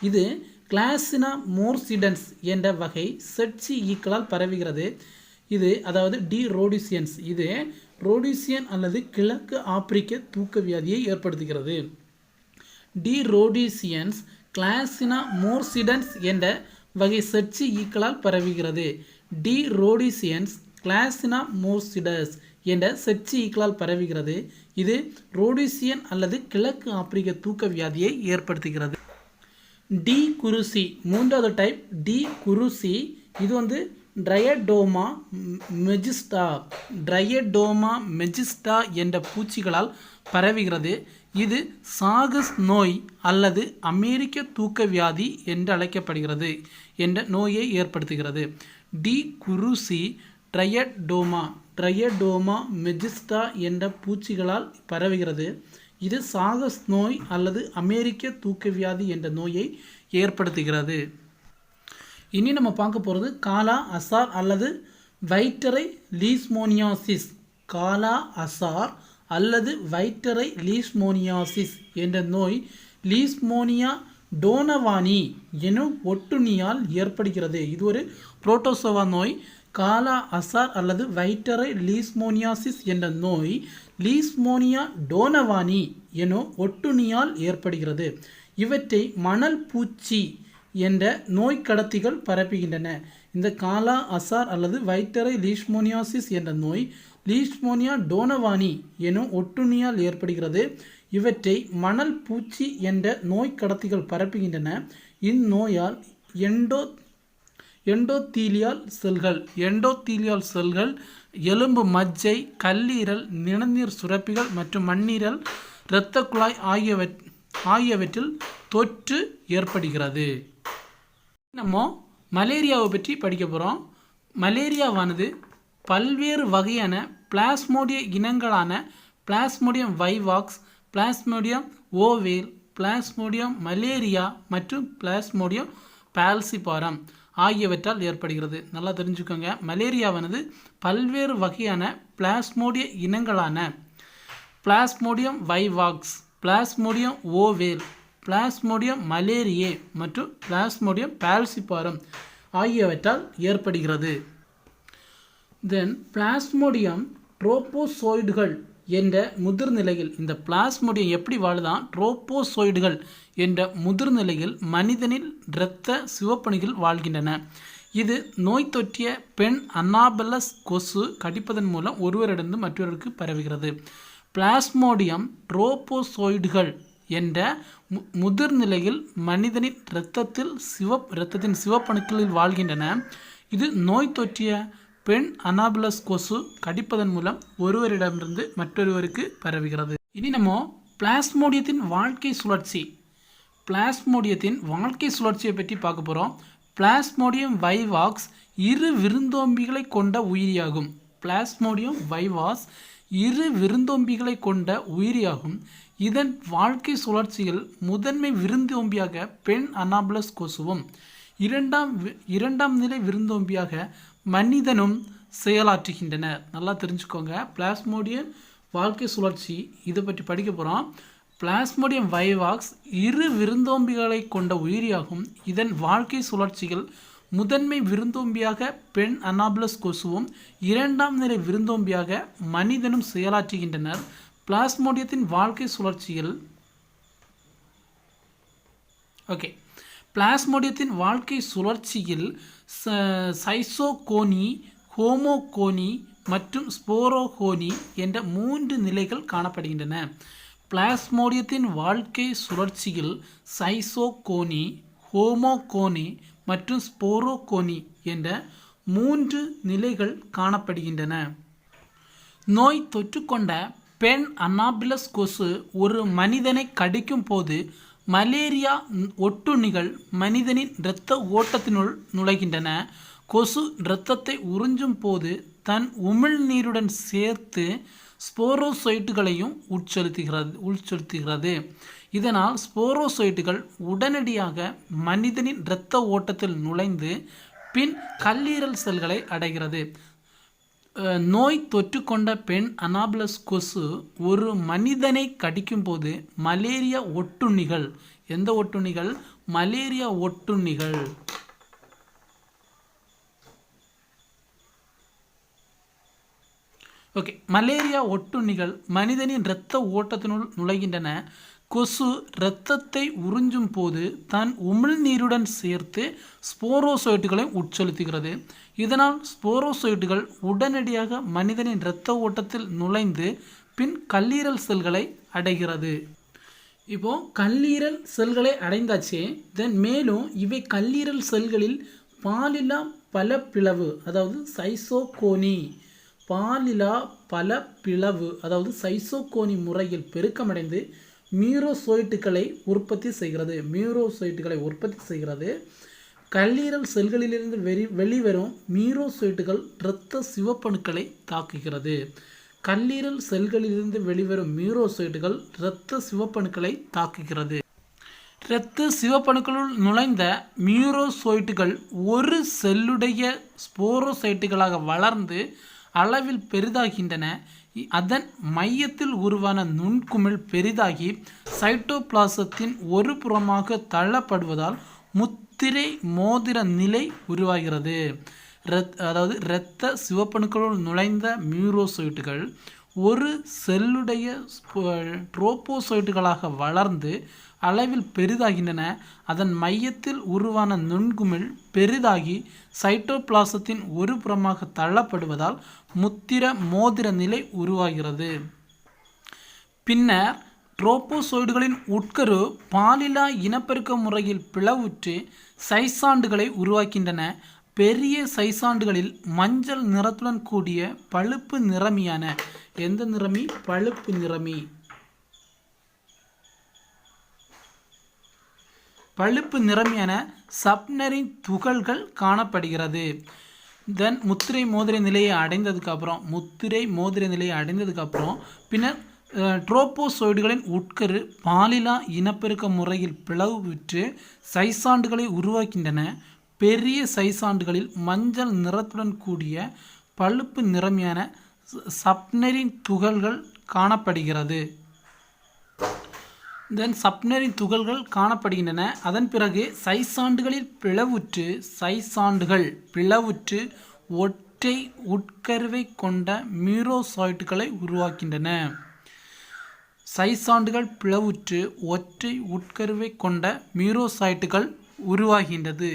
இது கிளாசினா மோர்சிடன்ஸ் என்ற வகை செட்சி ஈக்களால் பரவுகிறது. இது அதாவது டிரோடிசியன்ஸ் இது ரோடிசியன் அல்லது கிழக்கு ஆப்பிரிக்க தூக்க வியாதியை ஏற்படுத்துகிறது. டிரோடிசியன்ஸ் கிளாசினா மோர்சிடன்ஸ் என்ற வகை செட்சி ஈக்களால் பரவுகிறது. டிரோடிசியன்ஸ் கிளாசினா மோர்சிடஸ் என்ற செட்சி ஈக்களால் பரவுகிறது. இது ரோடிசியன் அல்லது கிழக்கு ஆப்பிரிக்க தூக்க வியாதியை ஏற்படுத்துகிறது. டி குருசி மூன்றாவது டைப். டி குருசி இது ட்ரையடோமா மெஜிஸ்டா என்ற பூச்சிகளால் பரவுகிறது. இது சாகஸ் நோய் அல்லது அமெரிக்க தூக்க வியாதி என்று அழைக்கப்படுகிறது என்ற நோயை ஏற்படுத்துகிறது. டி குருசி ட்ரையடோமா மெஜிஸ்டா என்ற பூச்சிகளால் பரவுகிறது. இது சாகஸ் நோய் அல்லது அமெரிக்க தூக்க வியாதி என்ற நோயை ஏற்படுத்துகிறது. இனி நம்ம பார்க்க போகிறது காலா அசார் அல்லது வைட்டரை லீஸ்மோனியாசிஸ் என்ற நோய் லீஸ்மோனியா டோனவானி எனும் ஒட்டுண்ணியால் ஏற்படுகிறது. இது ஒரு புரோட்டோசோவா நோய். காலா அசார் அல்லது வைட்டரை லீஸ்மோனியாசிஸ் என்ற நோய் லீஸ்மோனியா டோனவானி எனும் ஒட்டுண்ணியால் ஏற்படுகிறது. இவற்றை மணல் பூச்சி என்ற நோய் கடத்திகள் பரப்புகின்றன. இந்த காலா அசார் அல்லது வைட்டரை லீஸ்மோனியாசிஸ் என்ற நோய் லீஸ்மோனியா டோனவானி எனும் ஒட்டுண்ணியால் ஏற்படுகிறது. இவற்றை மணல் பூச்சி என்ற நோய் கடத்திகள் பரப்புகின்றன. இந்நோயால் எண்டோத்தீலியல் செல்கள் எலும்பு மஜ்ஜை, கல்லீரல், நிணநீர் சுரப்பிகள் மற்றும் மண்ணீரல், இரத்த குழாய் ஆகியவற்றில் தொற்று ஏற்படுகிறது. நம்ம மலேரியாவை பற்றி படிக்க போகிறோம். மலேரியாவானது பல்வேறு வகையான பிளாஸ்மோடிய இனங்களான plasmodium vivax, plasmodium ovale, plasmodium malariae மற்றும் பிளாஸ்மோடியம் பால்சிபாரம் ஆகியவற்றால் ஏற்படுகிறது. நல்லா தெரிஞ்சுக்கோங்க. மலேரியாவானது பல்வேறு வகையான பிளாஸ்மோடிய இனங்களான plasmodium vivax, plasmodium ovale, plasmodium malariae மற்றும் பிளாஸ்மோடியம் பால்சிபாரம் ஆகியவற்றால் ஏற்படுகிறது. தென் பிளாஸ்மோடியம் ட்ரோபோசோய்டுகள் என்ற முதிர்நிலையில், இந்த பிளாஸ்மோடியம் எப்படி வாழுதான், ட்ரோபோசோய்டுகள் என்ற முதிர்நிலையில் மனிதனில் இரத்த சிவப்பணுகள் வாழ்கின்றன. இது நோய் தொற்றிய பெண் அனாபலஸ் கொசு கடிப்பதன் மூலம் ஒருவரிடந்து மற்றொருக்கு பரவுகிறது. பிளாஸ்மோடியம் ட்ரோபோசோய்டுகள் என்ற முதிர்நிலையில் இரத்தத்தின் சிவப்பணுக்களில் வாழ்கின்றன. இது நோய் தொற்றிய பெண் அனாபிலஸ் கொசு கடிப்பதன் மூலம் ஒருவரிடமிருந்து மற்றொருவருக்கு பரவுகிறது. இனி நம்ம பிளாஸ்மோடியத்தின் வாழ்க்கை சுழற்சி சுழற்சியை பற்றி பார்க்க போகிறோம். பிளாஸ்மோடியம் வைவாக்ஸ் இரு விருந்தோம்பிகளை கொண்ட உயிரியாகும். பிளாஸ்மோடியம் வைவாக்ஸ் இரு விருந்தோம்பிகளை கொண்ட உயிரியாகும். இதன் வாழ்க்கை சுழற்சியில் முதன்மை விருந்தோம்பியாக பெண் அனாபிலஸ் கொசுவும் இரண்டாம் நிலை விருந்தோம்பியாக மனிதனும் செயலாற்றுகின்றன. நல்லா தெரிஞ்சுக்கோங்க. பிளாஸ்மோடியம் வாழ்க்கை சுழற்சி இதை பற்றி படிக்க போகிறோம். பிளாஸ்மோடியம் வைவாக்ஸ் இரு விருந்தோம்பிகளை கொண்ட உயிரியாகும். இதன் வாழ்க்கை சுழற்சிகள் முதன்மை விருந்தோம்பியாக பெண் அனாபிலஸ் கொசுவும் இரண்டாம் நிலை விருந்தோம்பியாக மனிதனும் செயலாற்றுகின்றனர். பிளாஸ்மோடியத்தின் வாழ்க்கை சுழற்சியில் பிளாஸ்மோடியத்தின் வாழ்க்கை சுழற்சியில் சைசோகோனி, ஹோமோகோனி மற்றும் ஸ்போரோகோனி என்ற 3 நிலைகள் காணப்படுகின்றன. பிளாஸ்மோடியத்தின் வாழ்க்கை சுழற்சியில் சைசோகோனி, ஹோமோகோனி மற்றும் ஸ்போரோகோனி என்ற 3 நிலைகள் காணப்படுகின்றன. நோய் தொற்றுக்கொண்ட பெண் அனாபிலஸ் கொசு ஒரு மனிதனை கடிக்கும் போது மலேரியா ஒட்டுண்ணிகள் மனிதனின் இரத்த ஓட்டத்தினுள் நுழைகின்றன. கொசு இரத்தத்தை உறிஞ்சும் போது தன் உமிழ்நீருடன் சேர்த்து ஸ்போரோசைட்டுகளையும் உட்செலுத்துகிறது. இதனால் ஸ்போரோசைட்டுகள் உடனடியாக மனிதனின் இரத்த ஓட்டத்தில் நுழைந்து பின் கல்லீரல் செல்களை அடைகிறது. நோய் தொற்றுக்கொண்ட பெண் அனாபிலஸ் கொசு ஒரு மனிதனை கடிக்கும் போது மலேரியா ஒட்டுண்ணிகள், எந்த ஒட்டுண்ணிகள்? மலேரியா ஒட்டுண்ணிகள் மலேரியா ஒட்டுண்ணிகள் மனிதனின் இரத்த ஓட்டத்தினுள் நுழைகின்றன. கொசு இரத்தத்தை உறிஞ்சும் போது தன் உமிழ்நீருடன் சேர்த்து ஸ்போரோசைட்டுகளை உட்செலுத்துகிறது. இதனால் ஸ்போரோசைட்டுகள் உடனடியாக மனிதனின் இரத்த ஓட்டத்தில் நுழைந்து பின் கல்லீரல் செல்களை அடைகிறது. இப்போ கல்லீரல் செல்களை அடைந்தாச்சே, மேலும் இவை கல்லீரல் செல்களில் பாலிலா பலப்பிளவு, அதாவது சைசோகோனி, பாலிலா பலப்பிளவு அதாவது சைசோகோனி முறையில் பெருக்கமடைந்து மியூரோசைட்டுகளை உற்பத்தி செய்கிறது. கல்லீரல் செல்களிலிருந்து வெளிவரும் மியூரோசைட்டுகள் இரத்த சிவப்பணுக்களை தாக்குகிறது. கல்லீரல் செல்களிலிருந்து வெளிவரும் மியூரோசைட்டுகள் இரத்த சிவப்பணுக்களை தாக்குகிறது. இரத்த சிவப்பணுக்களுள் நுழைந்த மியூரோசைட்டுகள் ஒரு செல்லுடைய ஸ்போரோசைட்டுகளாக வளர்ந்து அளவில் பெரிதாகின்றன. அதன் மையத்தில் உருவான நுண்குமிழ் பெரிதாகி சைட்டோபிளாசத்தின் ஒரு புறமாக தள்ளப்படுவதால் முத்திரை மோதிர நிலை உருவாகிறது. அதாவது இரத்த சிவப்பணுக்களுள் நுழைந்த மியூரோசைட்டுகள் ஒரு செல்லுடைய ட்ரோபோசைட்டுகளாக வளர்ந்து அளவில் பெரிதாகின்றன. அதன் மையத்தில் உருவான நுண்குமிழ் பெரிதாகி சைட்டோபிளாசத்தின் ஒரு புறமாக தள்ளப்படுவதால் முத்திர மோதிர நிலை உருவாகிறது. பின்னர் ட்ரோபோசைடுகளின் உட்கரு பாலிலா இனப்பெருக்க முறையில் பிளவுற்று சைசாண்டுகளை உருவாக்கின்றன. பெரிய சைசாண்டுகளில் மஞ்சள் நிறத்துடன் கூடிய பழுப்பு நிறமியான எந்த நிறமி? பழுப்பு நிறமி. பழுப்பு நிறமியான சப்னரின் துகள்கள் காணப்படுகிறது. முத்திரை மோதிர நிலையை அடைந்ததுக்கப்புறம் பின்னர் ட்ரோபோசைடுகளின் உட்கரு பாலிலா இனப்பெருக்க முறையில் பிளவுற்று சைசாண்டுகளை உருவாக்கின்றன. பெரிய சைசாண்டுகளில் மஞ்சள் நிறத்துடன் கூடிய பழுப்பு நிறமியான சப்னரின் துகள்கள் காணப்படுகிறது. சப்னரின் துகள்கள் காணப்படுகின்றன. அதன் பிறகு சைசாண்டுகள் பிளவுற்று ஒற்றை உட்கருவை கொண்ட மியூரோசைட்டுகளை உருவாக்கின்றன. சைசாண்டுகள் பிளவுற்று ஒற்றை உட்கருவை கொண்ட மியூரோசைட்டுகள் உருவாகின்றது.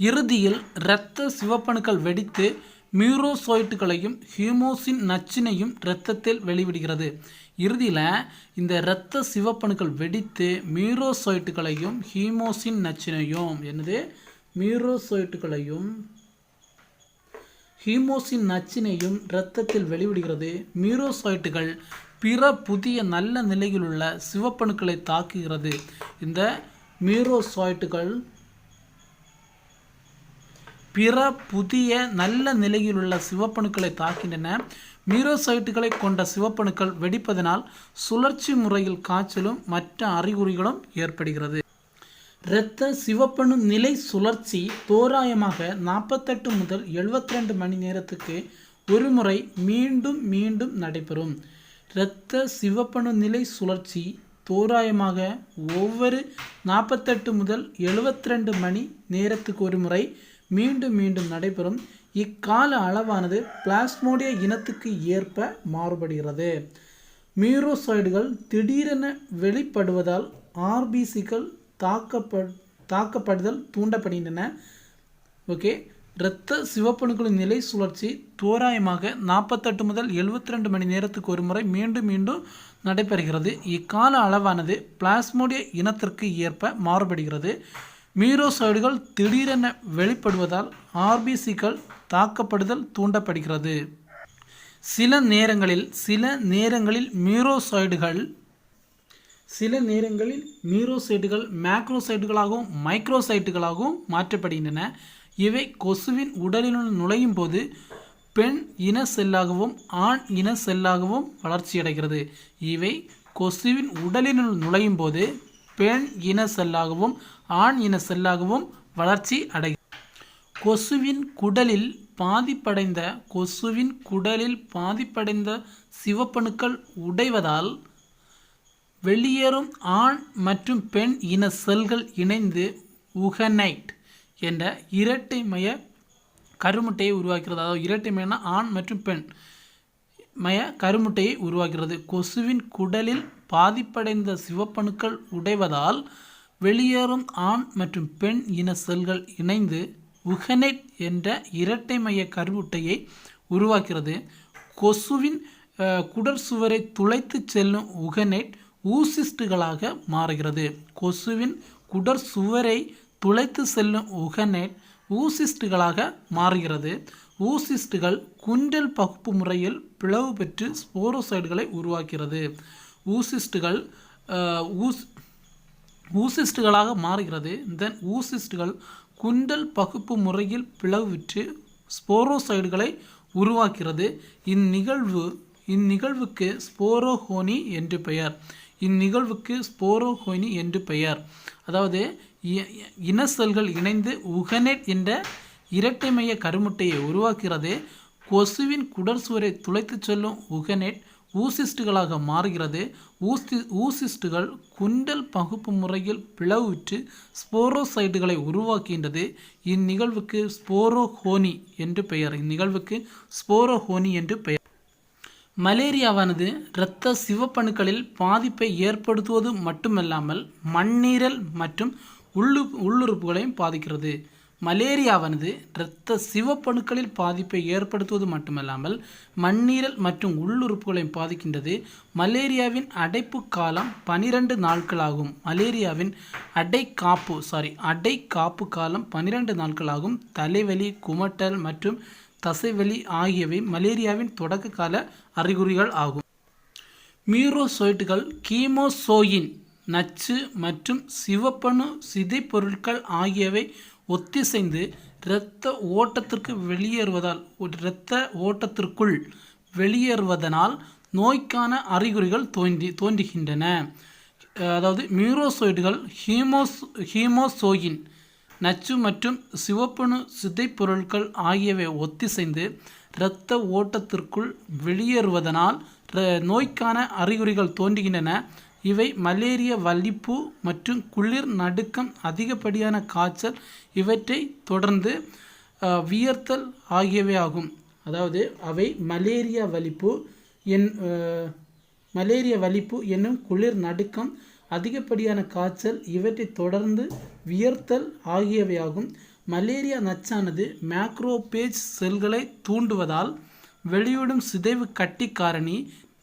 இறுதியில் இரத்த சிவப்பணுக்கள் வெடித்து மியூரோசைட்டுகளையும் ஹீமோசின் நச்சினையும் இரத்தத்தில் வெளிவிடுகிறது. இறுதியில் இந்த இரத்த சிவப்பணுக்கள் வெடித்து மியூரோசைட்டுகளையும் ஹீமோசின் நச்சினையும் ஹீமோசின் நச்சினையும் இரத்தத்தில் வெளிவிடுகிறது. மீரோசைட்டுகள் பிற புதிய நல்ல நிலையிலுள்ள சிவப்பணுக்களை தாக்குகிறது. இந்த மீரோசைட்டுகள் பிற புதிய நல்ல நிலையிலுள்ள சிவப்பணுக்களை தாக்கின்றன. மீரோசைட்டுகளை கொண்ட சிவப்பணுக்கள் வெடிப்பதனால் சுழற்சி முறையில் காய்ச்சலும் மற்ற அறிகுறிகளும் ஏற்படுகிறது. இரத்த சிவப்பணு நிலை சுழற்சி தோராயமாக 48 முதல் 72 மணி நேரத்துக்கு ஒரு முறை மீண்டும் மீண்டும் நடைபெறும். இரத்த சிவப்பணு நிலை சுழற்சி தோராயமாக ஒவ்வொரு 48 முதல் 72 மணி நேரத்துக்கு ஒரு முறை மீண்டும் மீண்டும் நடைபெறும். இக்கால அளவானது பிளாஸ்மோடிய இனத்துக்கு ஏற்ப மாறுபடுகிறது. மீரோசைடுகள் திடீரென வெளிப்படுவதால் ஆர்பிசிகள் தாக்கப்படுதல் தூண்டப்படுகின்றன. ஓகே, இரத்த சிவப்பணுக்களின் நிலை சுழற்சி தோராயமாக 48 முதல் 72 மணி நேரத்துக்கு ஒரு முறை மீண்டும் மீண்டும் நடைபெறுகிறது. இக்கால அளவானது பிளாஸ்மோடிய இனத்திற்கு ஏற்ப மாறுபடுகிறது. மீரோசைடுகள் திடீரென வெளிப்படுவதால் ஆர்பிசிகள் தாக்கப்படுதல் தூண்டப்படுகிறது. சில நேரங்களில் மீரோசைட்டுகள் மேக்ரோசைட்டுகளாகவும் மைக்ரோசைட்டுகளாகவும் மாற்றப்படுகின்றன. இவை கொசுவின் உடலினுள் நுழையும் போது பெண் இன செல்லாகவும் ஆண் இன செல்லாகவும் வளர்ச்சியடைகிறது. இவை கொசுவின் உடலினுள் நுழையும் போது பெண் இன செல்லாகவும் ஆண் இன செல்லாகவும் வளர்ச்சி அடைகிறது. கொசுவின் குடலில் பாதிப்படைந்த சிவப்பணுக்கள் உடைவதால் வெளியேறும் ஆண் மற்றும் பெண் இன செல்கள் இணைந்து உகனைட் என்ற இரட்டை மைய கருமுட்டையை உருவாக்கிறது. அதாவது இரட்டை மையனா ஆண் மற்றும் பெண் மைய கருமுட்டையை உருவாக்கிறது. கொசுவின் குடலில் பாதிப்படைந்த சிவப்பணுக்கள் உடைவதால் வெளியேறும் ஆண் மற்றும் பெண் இன செல்கள் இணைந்து உகனைட் என்ற இரட்டை மைய கருமுட்டையை உருவாக்கிறது. கொசுவின் குடற்சுவரை துளைத்து செல்லும் உகனைட் ஊசிஸ்டுகளாக மாறுகிறது. கொசுவின் குடற்சுவரை துளைத்து செல்லும் உகனைட் ஊசிஸ்டுகளாக மாறுகிறது. ஊசிஸ்டுகள் குண்டல் பகுப்பு முறையில் பிளவு பெற்று ஸ்போரோசைடுகளை உருவாக்கிறது. ஊசிஸ்டுகளாக மாறுகிறது. தென் ஊசிஸ்டுகள் குண்டல் பகுப்பு முறையில் பிளவுற்று ஸ்போரோசைடுகளை உருவாக்கிறது. இந்நிகழ்வுக்கு ஸ்போரோகோனி என்று பெயர். அதாவது இன செல்கள் இணைந்து உகனைட் என்ற இரட்டை மைய கருமுட்டையை உருவாக்கிறது. கொசுவின் குடற்சுவரை துளைத்து செல்லும் உகனைட் ஊசிஸ்டுகளாக மாறுகிறது. ஊசிஸ்டுகள் குண்டல் பகுப்பு முறையில் பிளவுற்று ஸ்போரோசைட்டுகளை உருவாக்குகின்றது. இந்நிகழ்வுக்கு ஸ்போரோகோனி என்று பெயர். மலேரியாவானது இரத்த சிவப்பணுக்களில் பாதிப்பை ஏற்படுத்துவது மட்டுமல்லாமல் மண்ணீரல் மற்றும் உள்ளுறுப்புகளையும் பாதிக்கிறது. மலேரியாவானது இரத்த சிவப்பணுக்களில் பாதிப்பை ஏற்படுத்துவது மட்டுமல்லாமல் மண்ணீரல் மற்றும் உள்ளுறுப்புகளையும் பாதிக்கின்றது. மலேரியாவின் அடைப்பு காலம் 12 நாட்களாகும். மலேரியாவின் அடைக்காப்பு காலம் 12 நாட்களாகும். தலைவலி, குமட்டல் மற்றும் தசைவலி ஆகியவை மலேரியாவின் தொடக்க கால அறிகுறிகள் ஆகும். மீரோசைட்டுகள் கீமோசோயின் நச்சு மற்றும் சிவப்பணு சிதைப்பொருட்கள் ஆகியவை ஒத்திசைந்து இரத்த ஓட்டத்திற்குள் வெளியேறுவதனால் நோய்க்கான அறிகுறிகள் தோன்றுகின்றன. அதாவது மீரோசைட்டுகள் ஹீமோசோயின் நச்சு மற்றும் சிவப்பணு சிதைப்பொருட்கள் ஆகியவை ஒத்திசைந்து இரத்த ஓட்டத்திற்குள் வெளியேறுவதனால் நோய்க்கான அறிகுறிகள் தோன்றுகின்றன. இவை மலேரிய வலிப்பு மற்றும் குளிர் நடுக்கம், அதிகப்படியான காய்ச்சல், இவற்றை தொடர்ந்து வியர்த்தல் ஆகியவை ஆகும். அதாவது அவை மலேரிய வலிப்பு என்னும் குளிர் நடுக்கம், அதிகப்படியான காய்ச்சல், இவற்றை தொடர்ந்து வியர்த்தல் ஆகியவையாகும். மலேரியா நச்சானது மேக்ரோபேஜ் செல்களை தூண்டுவதால் வெளியிடும் சிதைவு கட்டி காரணி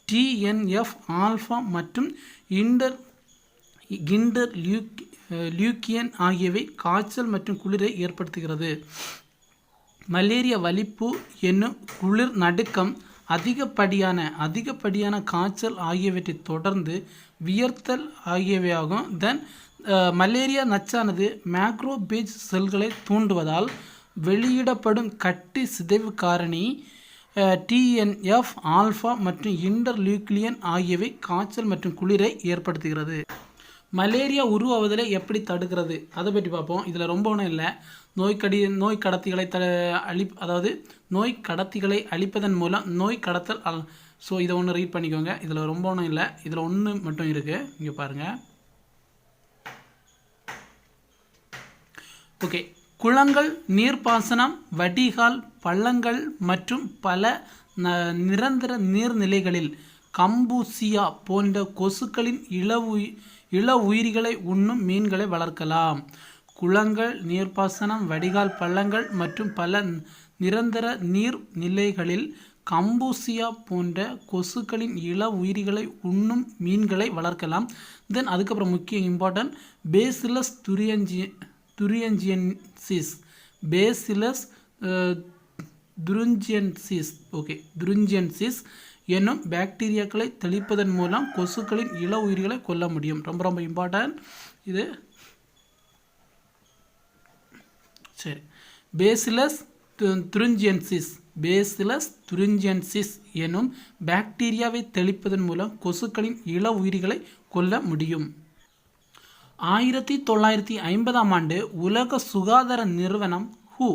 TNF ஆல்ஃபா மற்றும் இன்டர்லியூக்கின் ஆகியவை காய்ச்சல் மற்றும் குளிரை ஏற்படுத்துகிறது. மலேரியா வலிப்பு என்னும் குளிர் நடுக்கம், அதிகப்படியான காய்ச்சல் ஆகியவற்றை தொடர்ந்து வியர்த்தல் ஆகியவையாகும். தென் மலேரியா நச்சானது மேக்ரோபேஜ் செல்களை தூண்டுவதால் வெளியிடப்படும் கட்டி சிதைவு காரணி TNF ஆல்ஃபா மற்றும் இன்டர்லியூக்ளியன் ஆகியவை காய்ச்சல் மற்றும் குளிரை ஏற்படுத்துகிறது. மலேரியா உருவாவதில் எப்படி தடுக்கிறது அதை பற்றி பார்ப்போம். இதில் ரொம்ப ஒன்றும் இல்லை. நோய் கடத்திகளை அழிப்பதன் மூலம் நோய் கடத்தல். ஸோ இதை ஒன்று ரீட் பண்ணிக்கோங்க. இதில் ரொம்ப ஒன்றும் இல்லை. இதில் ஒன்று மட்டும் இருக்குது. இங்கே பாருங்கள். ஓகே. குளங்கள், நீர்ப்பாசனம், வடிகால், பள்ளங்கள் மற்றும் பல நிரந்தர நீர்நிலைகளில் கம்பூசியா போன்ற கொசுக்களின் இள உயிரிகளை உண்ணும் மீன்களை வளர்க்கலாம். குளங்கள், நீர்ப்பாசனம், வடிகால், பள்ளங்கள் மற்றும் பல நிரந்தர நீர்நிலைகளில் கம்பூசியா போன்ற கொசுக்களின் இள உயிரிகளை உண்ணும் மீன்களை வளர்க்கலாம். தென் அதுக்கப்புறம் முக்கிய இம்பார்ட்டன்ட் பேசிலஸ் துரிஞ்சியன்சிஸ் என்னும் பாக்டீரியாக்களை தெளிப்பதன் மூலம் கொசுக்களின் இள உயிர்களை கொல்ல முடியும். ரொம்ப இம்பார்ட்டன்ட் இது. சரி. பேசிலஸ் துரிஞ்சியன்சிஸ் என்னும் பாக்டீரியாவை தெளிப்பதன் மூலம் கொசுக்களின் இள உயிர்களை கொல்ல முடியும். 1950ஆம் ஆண்டு உலக சுகாதார நிறுவனம் WHO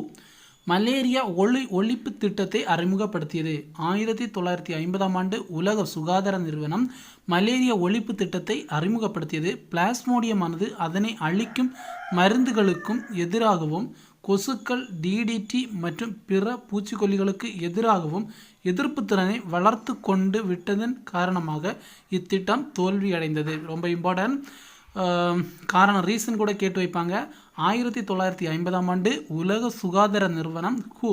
மலேரியா ஒழிப்பு திட்டத்தை அறிமுகப்படுத்தியது. 1950ஆம் ஆண்டு உலக சுகாதார நிறுவனம் மலேரியா ஒழிப்பு திட்டத்தை அறிமுகப்படுத்தியது. பிளாஸ்மோடியமானது அதனை அழிக்கும் மருந்துகளுக்கும் எதிராகவும் கொசுக்கள், DDT மற்றும் பிற பூச்சிக்கொல்லிகளுக்கு எதிராகவும் எதிர்ப்பு திறனை வளர்த்து கொண்டு விட்டதன் காரணமாக இத்திட்டம் தோல்வியடைந்தது. ரொம்ப இம்பார்ட்டன்ட். காரணம் ரீசன் கூட கேட்டு வைப்பாங்க. 1950ஆம் ஆண்டு உலக சுகாதார நிறுவனம் WHO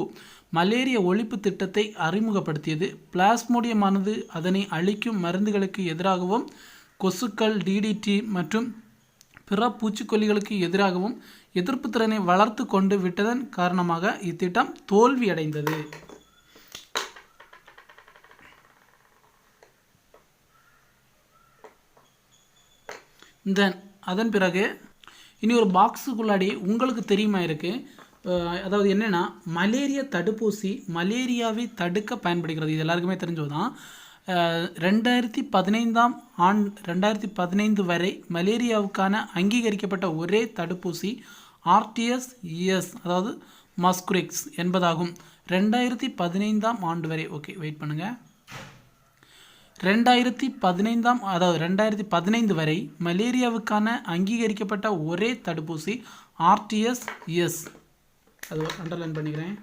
மலேரியா ஒழிப்பு திட்டத்தை அறிமுகப்படுத்தியது. பிளாஸ்மோடியமானது அதனை அழிக்கும் மருந்துகளுக்கு எதிராகவும் கொசுக்கள், DDT மற்றும் பிற பூச்சிக்கொல்லிகளுக்கு எதிராகவும் எதிர்ப்பு திறனை வளர்த்து கொண்டு விட்டதன் காரணமாக இத்திட்டம் தோல்வியடைந்தது. அதன் பிறகு இனி ஒரு பாக்ஸுக்குள்ளாடி உங்களுக்கு தெரியுமா இருக்குது. அதாவது என்னென்னா, மலேரியா தடுப்பூசி மலேரியாவை தடுக்க பயன்படுகிறது. இது எல்லாருக்குமே தெரிஞ்சதுதான். 2015 வரை மலேரியாவுக்கான அங்கீகரிக்கப்பட்ட ஒரே தடுப்பூசி RTS-ES அதாவது மஸ்குரிக்ஸ் என்பதாகும். 2015ஆம் ஆண்டு வரை. ஓகே, வெயிட் பண்ணுங்கள். 2015 வரை மலேரியாவுக்கான அங்கீகரிக்கப்பட்ட ஒரே தடுப்பூசி RTS-ES. அது அண்டர்லைன் பண்ணிக்கிறேன்.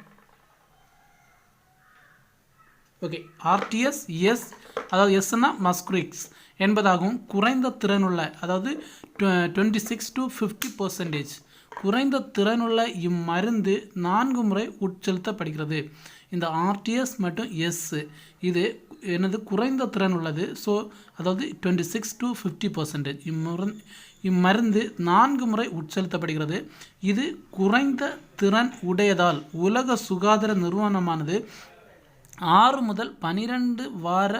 ஓகே, RTS-ES அதாவது எஸ்னா மஸ்குரிக்ஸ் என்பதாகவும் குறைந்த திறனுள்ள, அதாவது 26 to 50% குறைந்த திறனுள்ள இம்மருந்து 4 முறை உட்செலுத்தப்படுகிறது. இந்த RTS மற்றும் எஸ் இது எனது குறைந்த திறன் உள்ளது. ஸோ அதாவது 26 to 50% இம்மருந்து 4 முறை உட்செலுத்தப்படுகிறது. இது குறைந்த திறன் உடையதால் உலக சுகாதார நிறுவனமானது 6 முதல் 12 வார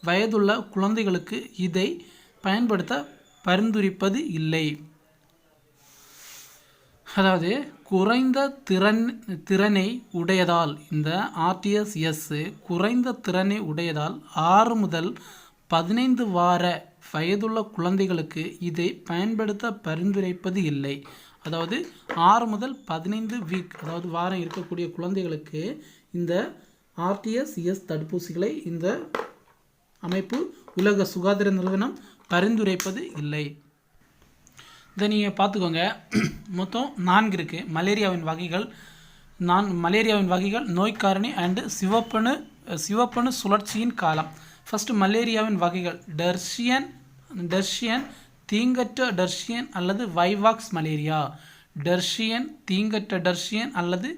வயதுள்ள குழந்தைகளுக்கு இதை பயன்படுத்த பரிந்துரைப்பது இல்லை. அதாவது குறைந்த திறனை உடையதால் இந்த RTS-ES குறைந்த திறனை உடையதால் 6 முதல் 15 வார வயதுள்ள குழந்தைகளுக்கு இதை பயன்படுத்த பரிந்துரைப்பது இல்லை. அதாவது 6 முதல் 15 வீக் அதாவது வாரம் இருக்கக்கூடிய குழந்தைகளுக்கு இந்த RTS-ES தடுப்பூசிகளை இந்த அமைப்பு உலக சுகாதார நிறுவனம் பரிந்துரைப்பது இல்லை. இதை நீங்கள் பார்த்துக்கோங்க. மொத்தம் 4 இருக்குது மலேரியாவின் வகைகள். நோய்க்காரணி அண்டு சிவப்பணு சுழற்சியின் காலம். ஃபஸ்ட்டு மலேரியாவின் வகைகள் டெர்ஷியன், தீங்கற்ற டெர்ஷியன் அல்லது வைவாக்ஸ் மலேரியா. தீங்கற்ற டெர்ஷியன் அல்லது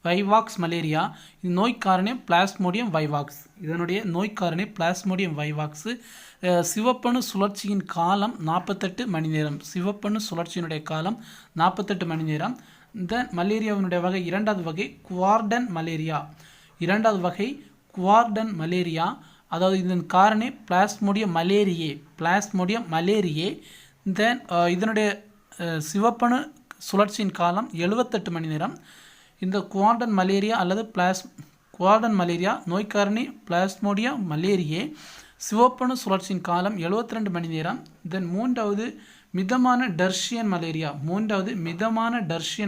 வைவாக்ஸ் மலேரியா. இது நோய்க்காரணி பிளாஸ்மோடியம் வைவாக்ஸ். இதனுடைய நோய்க்காரணி பிளாஸ்மோடியம் வைவாக்ஸ். சிவப்பணு சுழற்சியின் காலம் 48 மணி நேரம். சிவப்பணு சுழற்சியினுடைய காலம் 48 மணி நேரம். தென் மலேரியாவினுடைய வகை இரண்டாவது வகை குவார்டன் மலேரியா. இரண்டாவது வகை குவார்டன் மலேரியா, அதாவது இதன் காரணி பிளாஸ்மோடியம் மலேரியே. தென் இதனுடைய சிவப்பணு சுழற்சியின் காலம் 78 மணி நேரம். இந்த குவார்டன் மலேரியா அல்லது குவார்டன் மலேரியா நோய்க்காரணி பிளாஸ்மோடியம் மலேரியே, சிவப்பணு சுழற்சியின் காலம் 72 மணி நேரம். தென் மூன்றாவது மிதமான டர்ஷியன்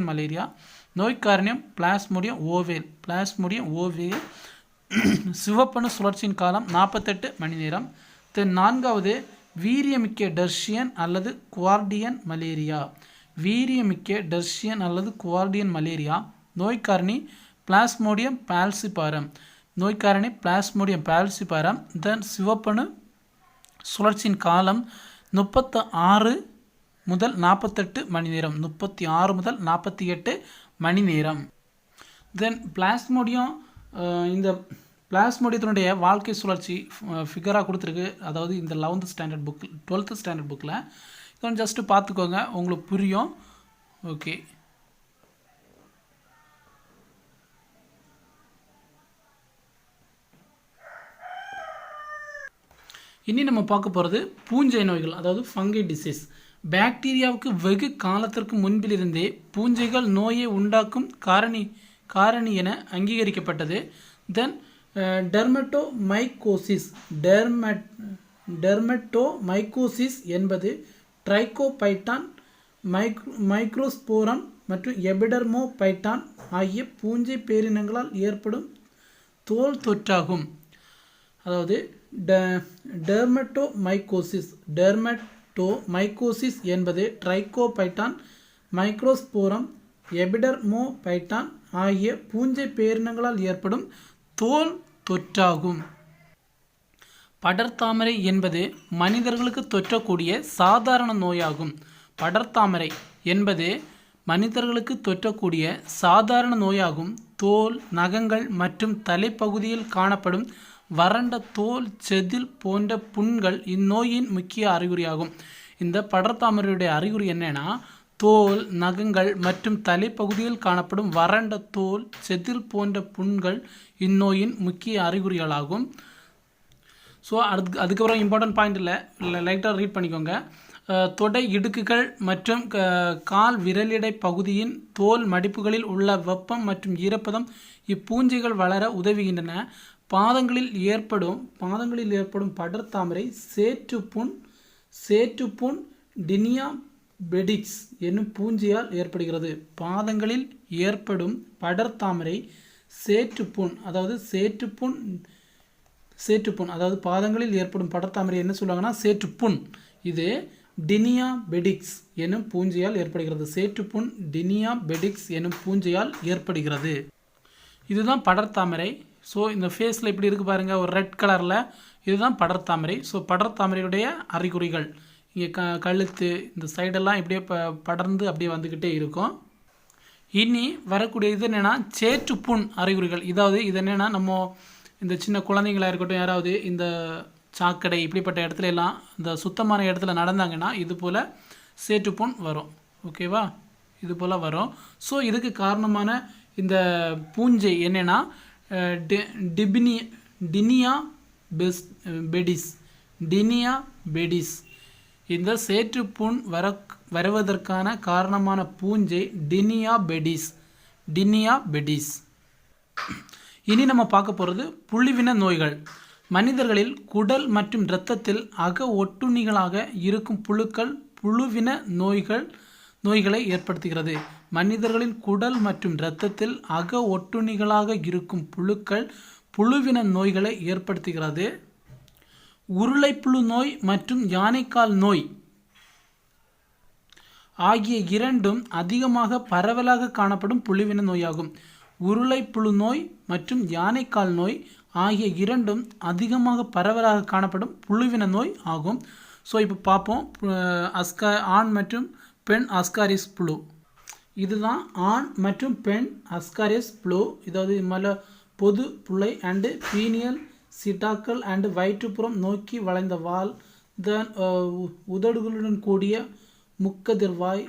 மலேரியா நோய்க்காரணியம் பிளாஸ்மோடியம் ஓவேல், சிவப்பணு சுழற்சியின் காலம் 48 மணி நேரம். தென் நான்காவது வீரியமிக்க டர்ஷியன் அல்லது குவார்டியன் மலேரியா நோய்க்காரணி பிளாஸ்மோடியம் பால்சிபாரம். தென் சிவப்பணு சுழற்சியின் காலம் 36 முதல் 48 மணி நேரம். தென் பிளாஸ்மோடியம், இந்த பிளாஸ்மோடியத்தினுடைய வாழ்க்கை சுழற்சி ஃபிகராக கொடுத்துருக்கு, அதாவது இந்த 12th ஸ்டாண்டர்ட் புக்கில். இதை ஜஸ்ட்டு பார்த்துக்கோங்க, உங்களுக்கு புரியும். ஓகே, இனி நம்ம பார்க்க போகிறது பூஞ்சை நோய்கள், அதாவது ஃபங்கை டிசீஸ். பாக்டீரியாவுக்கு வெகு காலத்திற்கு முன்பிலிருந்தே பூஞ்சைகள் நோயை உண்டாக்கும் காரணி என அங்கீகரிக்கப்பட்டது. தென் டெர்மட்டோமைக்கோசிஸ் என்பது ட்ரைகோபைட்டான், மைக்ரோஸ்போரம் மற்றும் எபிடர்மோபைட்டான் ஆகிய பூஞ்சை பேரினங்களால் ஏற்படும் தோல் தொற்றாகும். அதாவது டெர்மட்டோமைக்கோசிஸ் என்பது ட்ரைகோபைட்டான், மைக்ரோஸ்போரம், எபிடர்மோபைட்டான் ஆகிய பூஞ்சை பேரினங்களால் ஏற்படும் தோல் தொற்றாகும். படர்தாமரை என்பது மனிதர்களுக்கு தொற்றக்கூடிய சாதாரண நோயாகும். தோல், நகங்கள் மற்றும் தலைப்பகுதியில் காணப்படும் வறண்ட தோல், செதில் போன்ற புண்கள் இந்நோயின் முக்கிய அறிகுறியாகும். இந்த படர்தாமரையுடைய அறிகுறி என்னன்னா, தோல், நகங்கள் மற்றும் தலைப்பகுதியில் காணப்படும் வறண்ட தோல், செதில் போன்ற புண்கள் இந்நோயின் முக்கிய அறிகுறிகளாகும். ஸோ அதுக்கப்புறம் இம்பார்ட்டன்ட் பாயிண்ட் இல்லை, லைட்டாக ரீட் பண்ணிக்கோங்க. தொடை இடுக்குகள் மற்றும் கால் விரலிடை பகுதியின் தோல் மடிப்புகளில் உள்ள வெப்பம் மற்றும் ஈரப்பதம் இப்பூஞ்சைகள் வளர உதவுகின்றன. பாதங்களில் ஏற்படும் படர்தாமரை சேற்றுப்புண் டினியா பெடிக்ஸ் என்னும் பூஞ்சையால் ஏற்படுகிறது. பாதங்களில் ஏற்படும் படர்தாமரை சேற்றுப்புண், அதாவது பாதங்களில் ஏற்படும் படர்தாமரை என்ன சொல்லுவாங்கன்னா சேற்றுப்புண். இது டினியா பெடிக்ஸ் என்னும் பூஞ்சையால் ஏற்படுகிறது. சேற்றுப்புண் டினியா பெடிக்ஸ் என்னும் பூஞ்சையால் ஏற்படுகிறது. இதுதான் படர்தாமரை. ஸோ இந்த ஃபேஸில் இப்படி இருக்குது பாருங்கள், ஒரு ரெட் கலரில், இதுதான் படர்தாமரை. ஸோ படர்தாமரையுடைய அறிகுறிகள் இங்கே கழுத்து இந்த சைடெல்லாம் இப்படியே படர்ந்து அப்படியே வந்துக்கிட்டே இருக்கும். இனி வரக்கூடிய இது என்னென்னா சேற்றுப்புண் அறிகுறிகள். இது என்னென்னா, நம்ம இந்த சின்ன குழந்தைங்களாக இருக்கட்டும், யாராவது இந்த சாக்கடை இப்படிப்பட்ட இடத்துல எல்லாம் இந்த சுத்தமான இடத்துல நடந்தாங்கன்னா இது போல் சேற்றுப்புண் வரும். ஓகேவா, இது போல் வரும். ஸோ இதுக்கு காரணமான இந்த பூஞ்சை என்னென்னா டினியா பெடிஸ். இந்த சேற்றுப்புண் வருவதற்கான காரணமான பூஞ்சை டினியா பெடிஸ். இனி நம்ம பார்க்க போகிறது புழுவின நோய்கள். மனிதர்களில் குடல் மற்றும் இரத்தத்தில் அக ஒட்டுண்ணிகளாக இருக்கும் புழுக்கள் புழுவின நோய்களை ஏற்படுத்துகிறது. மனிதர்களின் குடல் மற்றும் இரத்தத்தில் அக ஒட்டுண்ணிகளாக இருக்கும் புழுக்கள் புழுவின நோய்களை ஏற்படுத்துகிறது. உருளைப்புழு நோய் மற்றும் யானைக்கால் நோய் ஆகிய இரண்டும் அதிகமாக பரவலாக காணப்படும் புழுவின நோயாகும். உருளைப்புழு நோய் மற்றும் யானைக்கால் நோய் ஆகிய இரண்டும் அதிகமாக பரவலாக காணப்படும் புழுவின நோய் ஆகும். ஸோ இப்போ பார்ப்போம், ஆண் மற்றும் பெண் அஸ்காரிஸ் புழு. இதுதான் ஆண் மற்றும் பெண் அஸ்காரிஸ் புழு. இதாவது பொது புழை அண்டு பீனியல் சிட்டாக்கள் அண்டு வயிற்றுப்புறம் நோக்கி வளைந்த வால், தென் உதடுகளுடன் கூடிய முக்கதிர்வாய்,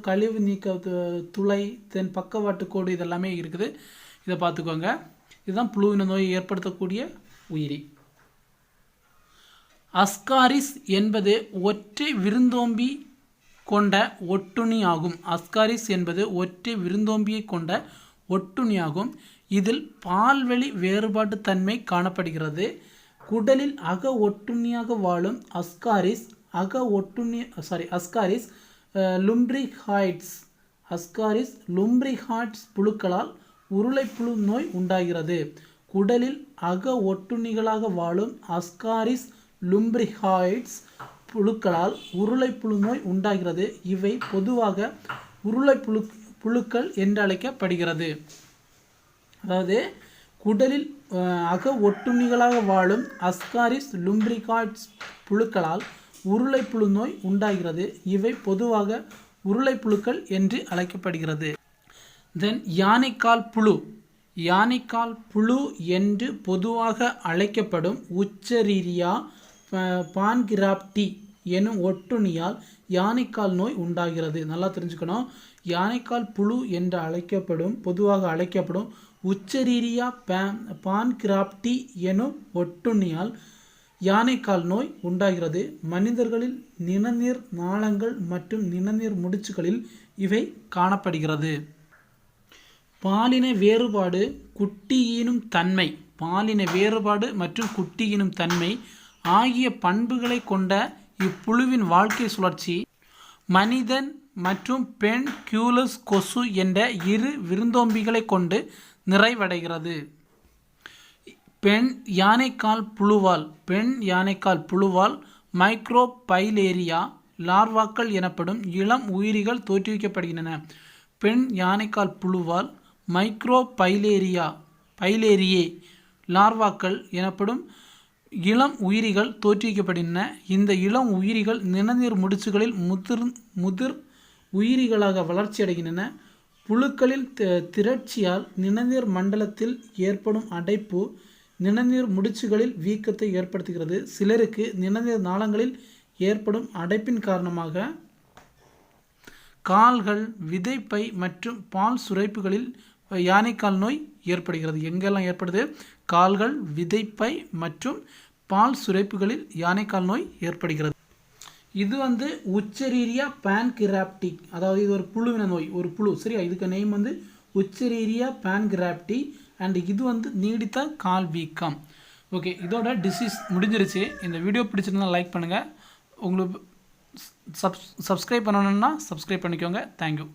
கழிவு நீக்க துளை, தென் பக்கவாட்டு கோடு இதெல்லாமே இருக்குது. இதை பார்த்துக்கோங்க. இதுதான் புழுவின நோயை ஏற்படுத்தக்கூடிய உயிரி. அஸ்காரிஸ் என்பது ஒற்றை விருந்தோம்பி கொண்ட ஒட்டுண்ணி ஆகும். அஸ்காரிஸ் என்பது ஒற்றை விருந்தோம்பியை கொண்ட ஒட்டுண்ணி ஆகும். இதில் பால்வெளி வேறுபாட்டு தன்மை காணப்படுகிறது. குடலில் அக ஒட்டுண்ணியாக வாழும் அஸ்காரிஸ் லும்ப்ரிகாய்ட்ஸ் புழுக்களால் உருளைப்புழு நோய் உண்டாகிறது. குடலில் அக ஒட்டுண்ணிகளாக வாழும் அஸ்காரிஸ் லும்ப்ரிகாய்ட்ஸ் புழுக்களால் உருளைப்புழு நோய் உண்டாகிறது. இவை பொதுவாக புழுக்கள் என்று அழைக்கப்படுகிறது. அதாவது குடலில் அக ஒட்டுண்ணிகளாக வாழும் அஸ்காரிஸ் லும்ப்ரிகாய்ட்ஸ் புழுக்களால் உருளைப்புழு நோய் உண்டாகிறது. இவை பொதுவாக உருளைப்புழுக்கள் என்று அழைக்கப்படுகிறது. தென் யானைக்கால் புழு என்று பொதுவாக அழைக்கப்படும் உச்சரீரியா பான்கிராப்டி எனும் ஒட்டுண்ணியால் யானைக்கால் நோய் உண்டாகிறது. நல்லா தெரிஞ்சுக்கணும். யானைக்கால் புழு என்று பொதுவாக அழைக்கப்படும் உச்சரீரியா பான்கிராப்டி எனும் ஒட்டுண்ணியால் யானைக்கால் நோய் உண்டாகிறது. மனிதர்களில் நிணநீர் நாளங்கள் மற்றும் நிணநீர் முடிச்சுகளில் இவை காணப்படுகிறது. பாலின வேறுபாடு மற்றும் குட்டியினும் தன்மை ஆகிய பண்புகளை கொண்ட இப்புழுவின் வாழ்க்கை சுழற்சி மனிதன் மற்றும் பெண் கியூலஸ் கொசு என்ற இரு விருந்தோம்பிகளை கொண்டு நிறைவடைகிறது. பெண் யானைக்கால் புழுவால் மைக்ரோபைலேரியா லார்வாக்கள் எனப்படும் இளம் உயிரிகள் தோற்றுவிக்கப்படுகின்றன. பெண் யானைக்கால் புழுவால் மைக்ரோபைலேரியே லார்வாக்கள் எனப்படும் இளம் உயிரிகள் தோற்றுவிக்கப்படுகின்றன. இந்த இளம் உயிரிகள் நிணநீர் முடிச்சுகளில் முதிர் உயிரிகளாக வளர்ச்சியடைகின்றன. புழுக்களில் திரட்சியால் நிணநீர் மண்டலத்தில் ஏற்படும் அடைப்பு நிணநீர் முடிச்சுகளில் வீக்கத்தை ஏற்படுத்துகிறது. சிலருக்கு நிணநீர் நாளங்களில் ஏற்படும் அடைப்பின் காரணமாக கால்கள், விதைப்பை மற்றும் பால் சுரப்பிகளில் யானைக்கால் நோய் ஏற்படுகிறது. எங்கெல்லாம் ஏற்படுது? கால்கள், விதைப்பை மற்றும் பால் சுரப்பிகளில் யானைக்கால் நோய் ஏற்படுகிறது. இது உச்சரீரியா பான்கிராப்டி, அதாவது இது ஒரு புழுவின நோய், ஒரு புழு. சரியா? இதுக்கு நேம் உச்சரீரியா பான்கிராப்டி அண்ட் இது நீடித்த கால் வீக்கம். ஓகே, இதோட டிசீஸ் முடிஞ்சிருச்சு. இந்த வீடியோ பிடிச்சிருந்தா லைக் பண்ணுங்கள். உங்களுக்கு சப்ஸ்கிரைப் பண்ணணுன்னா சப்ஸ்கிரைப் பண்ணிக்கோங்க. தேங்க்யூ.